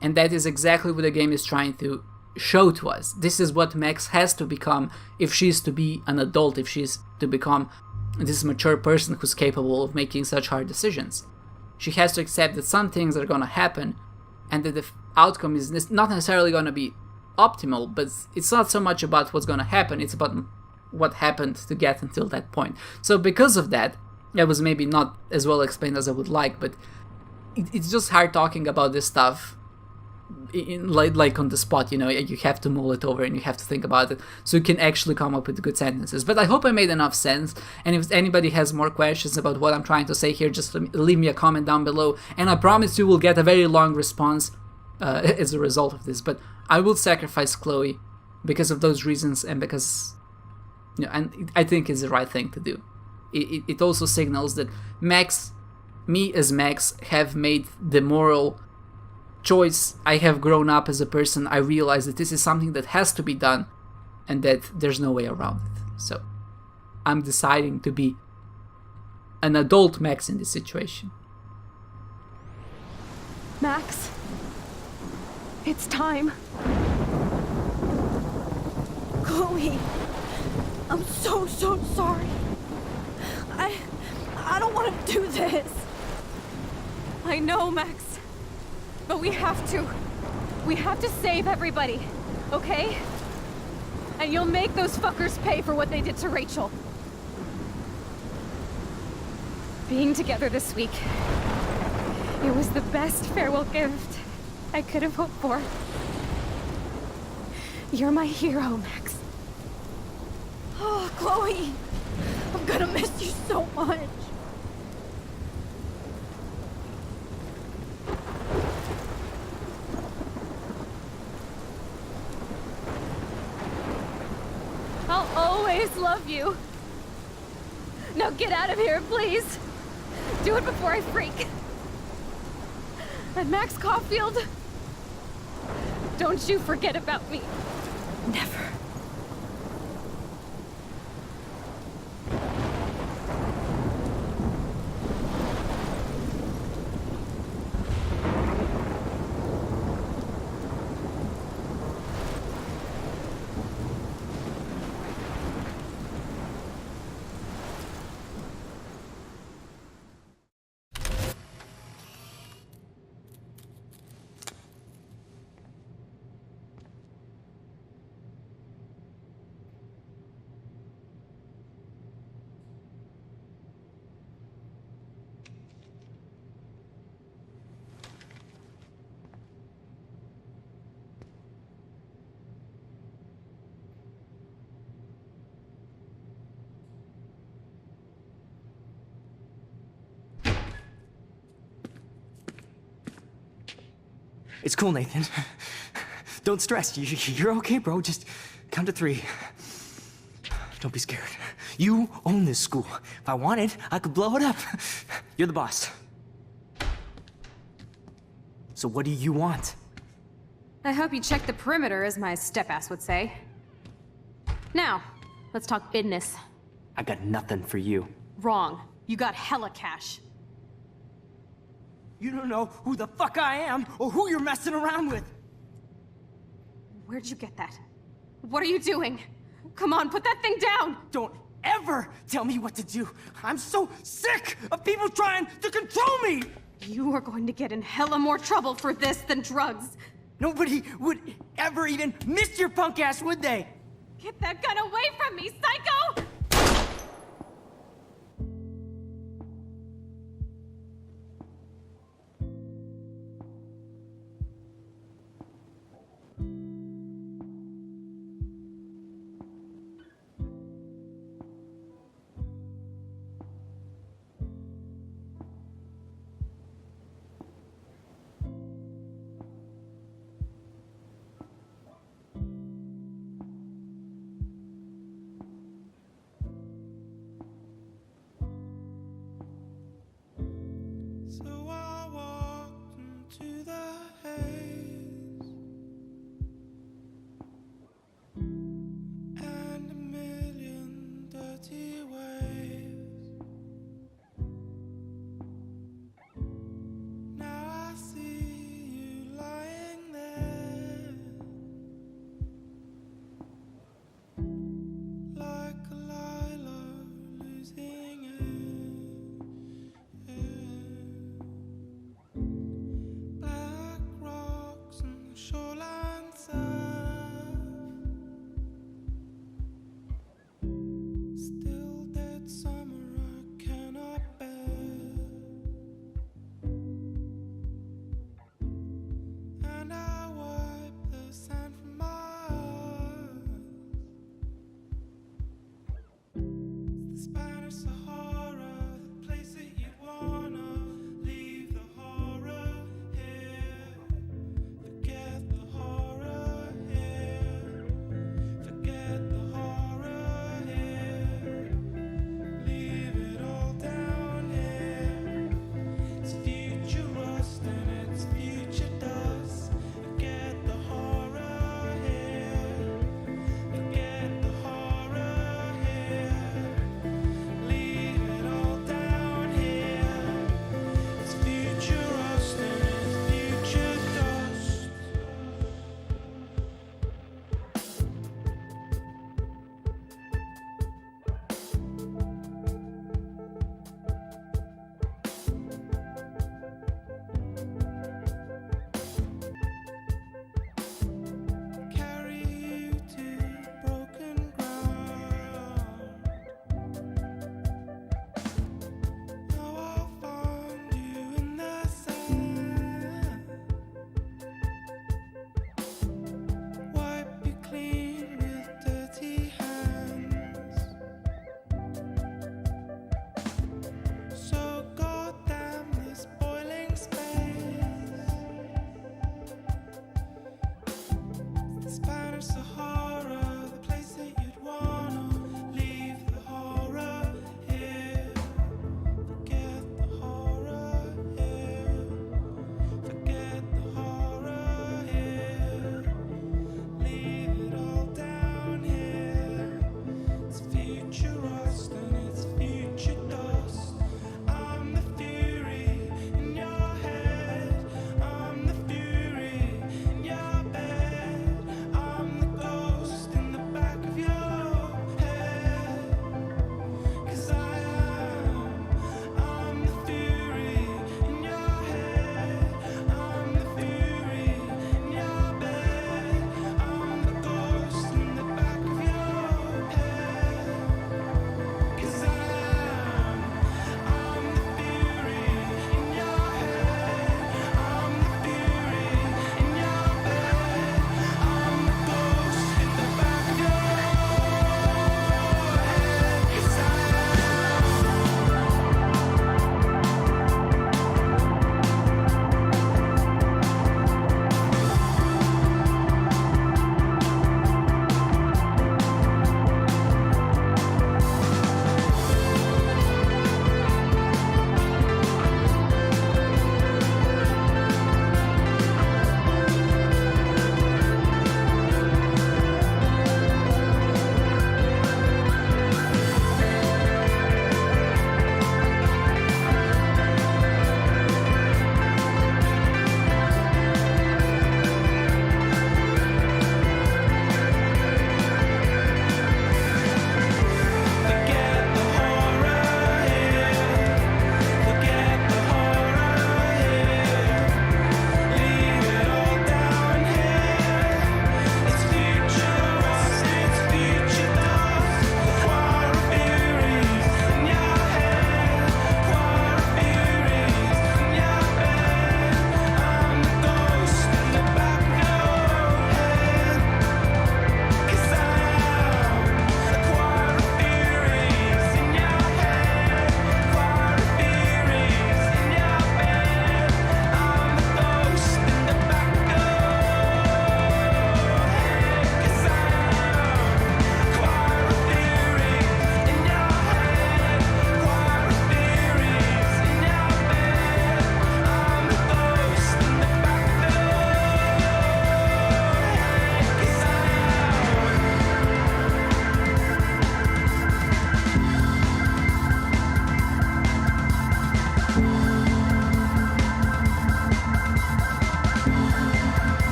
[SPEAKER 6] and that is exactly what the game is trying to show to us. This is what Max has to become if she's to be an adult, if she's to become this mature person who's capable of making such hard decisions. She has to accept that some things are gonna happen and that the outcome is not necessarily gonna be optimal, but it's not so much about what's gonna happen, it's about what happened to get until that point. So because of that, that was maybe not as well explained as I would like, but it's just hard talking about this stuff like on the spot, you know. You have to mull it over and you have to think about it so you can actually come up with good sentences. But I hope I made enough sense, and if anybody has more questions about what I'm trying to say here, just leave me a comment down below, and I promise you will get a very long response as a result of this. But I will sacrifice Chloe because of those reasons, and because, you know, and I think it's the right thing to do. It also signals that me as Max have made the moral choice. I have grown up as a person. I realize that this is something that has to be done and that there's no way around it. So I'm deciding to be an adult Max in this situation.
[SPEAKER 12] Max, it's time.
[SPEAKER 1] Chloe, I'm so sorry. I don't want to do this.
[SPEAKER 12] I know, Max, but we have to. We have to save everybody, okay? And you'll make those fuckers pay for what they did to Rachel. Being together this week, it was the best farewell gift I could have hoped for. You're my hero, Max.
[SPEAKER 1] Oh, Chloe, I'm gonna miss you so much.
[SPEAKER 12] I'll always love you. Now get out of here, please. Do it before I freak. And Max Caulfield, don't you forget about me.
[SPEAKER 1] Never.
[SPEAKER 10] It's cool, Nathan. Don't stress. You're okay, bro. Just count to 3. Don't be scared. You own this school. If I wanted, I could blow it up. You're the boss. So what do you want?
[SPEAKER 12] I hope you check the perimeter, as my step-ass would say. Now, let's talk business.
[SPEAKER 10] I got nothing for you.
[SPEAKER 12] Wrong. You got hella cash.
[SPEAKER 10] You don't know who the fuck I am or who you're messing around with.
[SPEAKER 12] Where'd you get that? What are you doing? Come on, put that thing down!
[SPEAKER 10] Don't ever tell me what to do. I'm so sick of people trying to control me!
[SPEAKER 12] You are going to get in hella more trouble for this than drugs.
[SPEAKER 10] Nobody would ever even miss your punk ass, would they?
[SPEAKER 12] Get that gun away from me, psycho!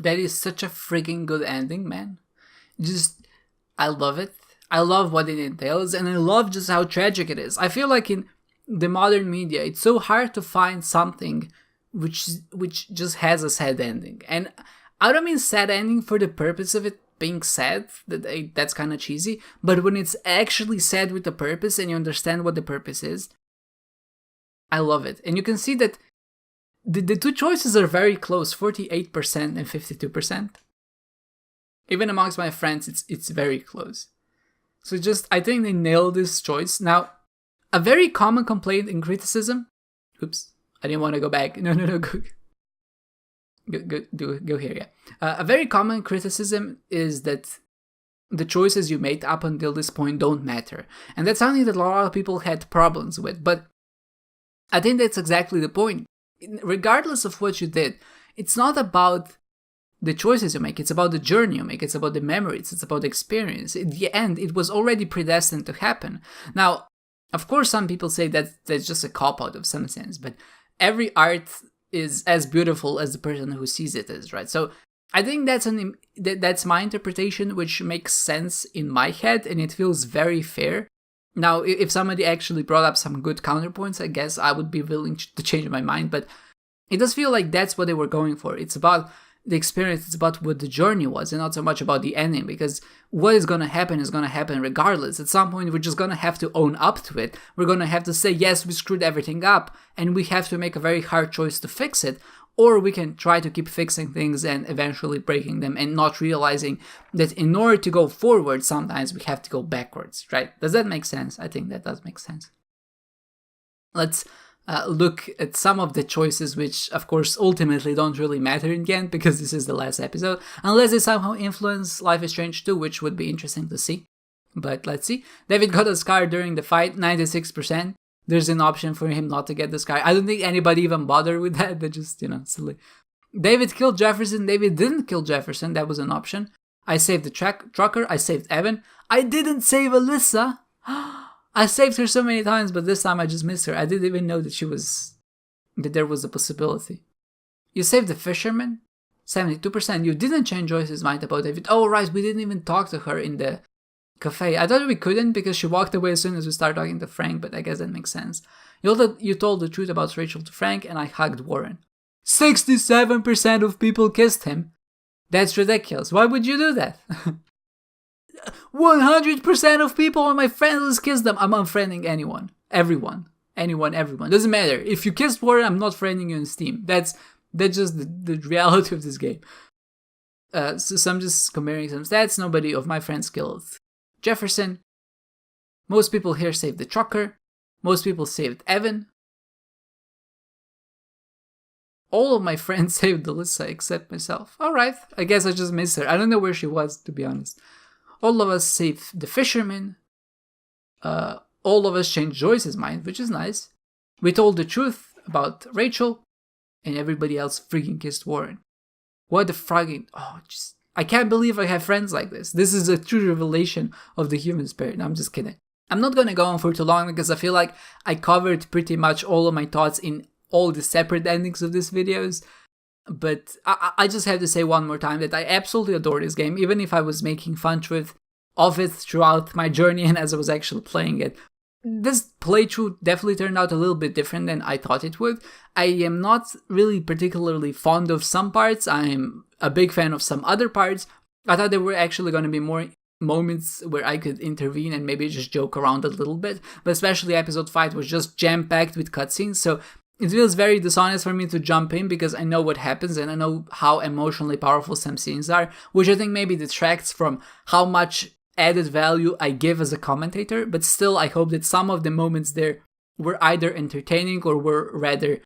[SPEAKER 6] That is such a freaking good ending, man. Just, I love it. I love what it entails, and I love just how tragic it is. I feel like in the modern media, it's so hard to find something which just has a sad ending. And I don't mean sad ending for the purpose of it being sad, that's kind of cheesy, but when it's actually sad with a purpose and you understand what the purpose is, I love it. And you can see that the two choices are very close, 48% and 52%. Even amongst my friends, it's very close. So just, I think they nailed this choice. Now, a very common complaint and criticism, oops, I didn't want to go back. No, go here, yeah. A very common criticism is that the choices you made up until this point don't matter. And that's something that a lot of people had problems with. But I think that's exactly the point. Regardless of what you did, it's not about the choices you make, it's about the journey you make, it's about the memories, it's about the experience. In the end, it was already predestined to happen. Now, of course, some people say that that's just a cop-out of some sense, but every art is as beautiful as the person who sees it is, right? So I think that's my interpretation, which makes sense in my head, and it feels very fair. Now, if somebody actually brought up some good counterpoints, I guess I would be willing to change my mind, but it does feel like that's what they were going for. It's about the experience, it's about what the journey was, and not so much about the ending, because what is going to happen regardless. At some point, we're just going to have to own up to it. We're going to have to say, yes, we screwed everything up, and we have to make a very hard choice to fix it, or we can try to keep fixing things and eventually breaking them and not realizing that in order to go forward, sometimes we have to go backwards, right? Does that make sense? I think that does make sense. Let's look at some of the choices which, of course, ultimately don't really matter in the end, because this is the last episode, unless they somehow influence Life is Strange 2, which would be interesting to see. But let's see. David got a scar during the fight, 96%. There's an option for him not to get the scar. I don't think anybody even bothered with that. They're just, silly. David killed Jefferson. David didn't kill Jefferson. That was an option. I saved the trucker. I saved Evan. I didn't save Alyssa. I saved her so many times, but this time I just missed her. I didn't even know that there was a possibility. You saved the fisherman, 72%. You didn't change Joyce's mind about David. Oh, right, we didn't even talk to her in the cafe. I thought we couldn't because she walked away as soon as we started talking to Frank, but I guess that makes sense. You told the truth about Rachel to Frank, and I hugged Warren. 67% of people kissed him. That's ridiculous. Why would you do that? 100% of people on my friends list kissed them. I'm unfriending anyone. Everyone. Doesn't matter. If you kissed Warren, I'm not friending you on Steam. That's just the reality of this game. So I'm just comparing some stats. Nobody of my friends killed Jefferson. Most people here saved the trucker. Most people saved Evan. All of my friends saved Alyssa except myself. Alright, I guess I just missed her. I don't know where she was, to be honest. All of us saved the fisherman. All of us changed Joyce's mind, which is nice. We told the truth about Rachel, and everybody else freaking kissed Warren. What the fragging... I can't believe I have friends like this. This is a true revelation of the human spirit. No, I'm just kidding. I'm not going to go on for too long because I feel like I covered pretty much all of my thoughts in all the separate endings of these videos. But I just have to say one more time that I absolutely adore this game, even if I was making fun of it throughout my journey and as I was actually playing it. This playthrough definitely turned out a little bit different than I thought it would. I am not really particularly fond of some parts. I'm a big fan of some other parts. I thought there were actually going to be more moments where I could intervene and maybe just joke around a little bit, but especially episode 5 was just jam-packed with cutscenes, so it feels very dishonest for me to jump in because I know what happens and I know how emotionally powerful some scenes are, which I think maybe detracts from how much added value I give as a commentator, but still I hope that some of the moments there were either entertaining or were rather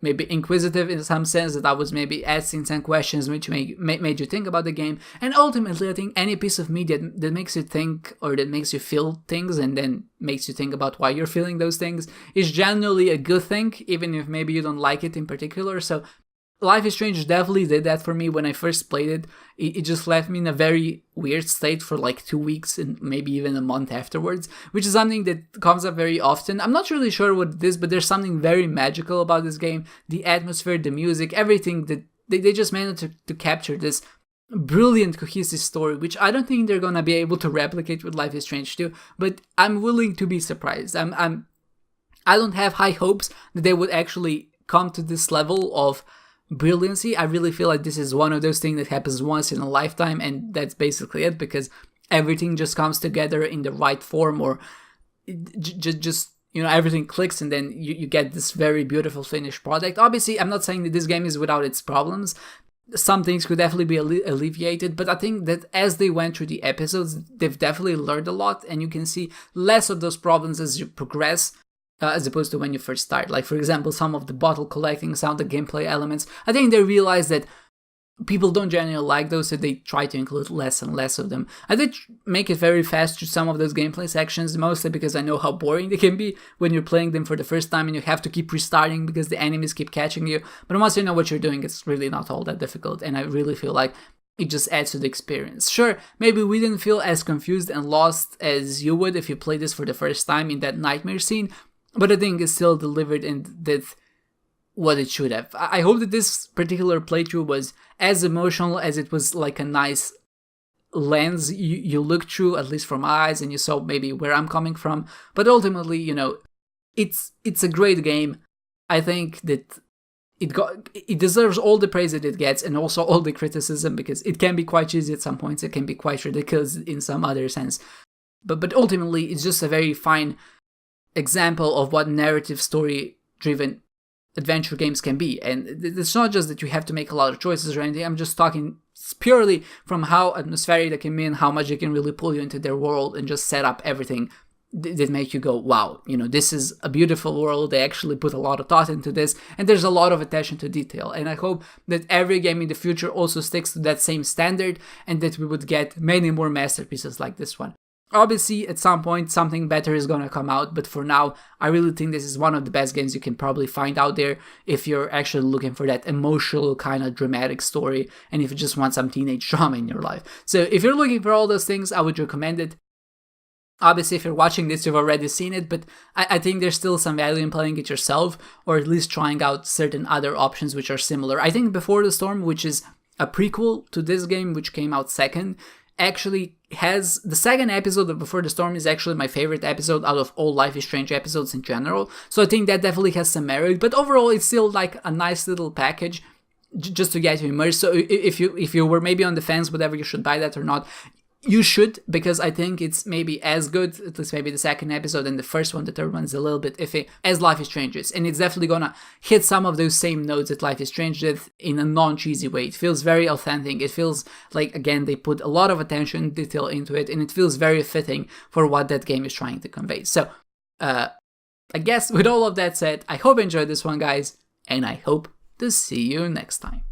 [SPEAKER 6] maybe inquisitive in some sense, that I was maybe asking some questions which made you think about the game. And ultimately, I think any piece of media that makes you think or that makes you feel things and then makes you think about why you're feeling those things is generally a good thing, even if maybe you don't like it in particular. So Life is Strange definitely did that for me when I first played it. It just left me in a very weird state for like 2 weeks and maybe even a month afterwards, which is something that comes up very often. I'm not really sure what it is, but there's something very magical about this game. The atmosphere, the music, everything they just managed to capture this brilliant cohesive story, which I don't think they're gonna be able to replicate with Life is Strange 2, but I'm willing to be surprised. I don't have high hopes that they would actually come to this level of brilliancy. I really feel like this is one of those things that happens once in a lifetime, and that's basically it, because everything just comes together in the right form, or just everything clicks, and then you get this very beautiful finished product. Obviously, I'm not saying that this game is without its problems. Some things could definitely be alleviated, but I think that as they went through the episodes, they've definitely learned a lot, and you can see less of those problems as you progress, as opposed to when you first start. Like, for example, some of the bottle collecting, some of the gameplay elements, I think they realized that people don't generally like those, so they try to include less and less of them. I did make it very fast through some of those gameplay sections, mostly because I know how boring they can be when you're playing them for the first time and you have to keep restarting because the enemies keep catching you. But once you know what you're doing, it's really not all that difficult, and I really feel like it just adds to the experience. Sure, maybe we didn't feel as confused and lost as you would if you played this for the first time in that nightmare scene, but I think it's still delivered and did what it should have. I hope that this particular playthrough was as emotional as it was like a nice lens you looked through, at least from my eyes, and you saw maybe where I'm coming from. But ultimately, it's a great game. I think that it deserves all the praise that it gets, and also all the criticism, because it can be quite cheesy at some points, it can be quite ridiculous in some other sense. But ultimately, it's just a very fine example of what narrative story-driven adventure games can be. And it's not just that you have to make a lot of choices or anything. I'm just talking purely from how atmospheric they can be and how much they can really pull you into their world and just set up everything that make you go, wow, this is a beautiful world. They actually put a lot of thought into this, and there's a lot of attention to detail. And I hope that every game in the future also sticks to that same standard, and that we would get many more masterpieces like this one. Obviously, at some point, something better is gonna come out, but for now, I really think this is one of the best games you can probably find out there if you're actually looking for that emotional, kind of dramatic story, and if you just want some teenage drama in your life. So if you're looking for all those things, I would recommend it. Obviously, if you're watching this, you've already seen it, but I think there's still some value in playing it yourself, or at least trying out certain other options which are similar. I think Before the Storm, which is a prequel to this game, which came out second, actually has the second episode of Before the Storm is actually my favorite episode out of all Life is Strange episodes in general. So I think that definitely has some merit, but overall it's still like a nice little package just to get you immersed. So if you were maybe on the fence whether you should buy that or not, you should, because I think it's maybe as good, at least maybe the second episode and the first one, the third one's a little bit iffy, as Life is Strange is. And it's definitely gonna hit some of those same notes that Life is Strange did in a non-cheesy way. It feels very authentic. It feels like, again, they put a lot of attention and detail into it, and it feels very fitting for what that game is trying to convey. So, I guess with all of that said, I hope you enjoyed this one, guys, and I hope to see you next time.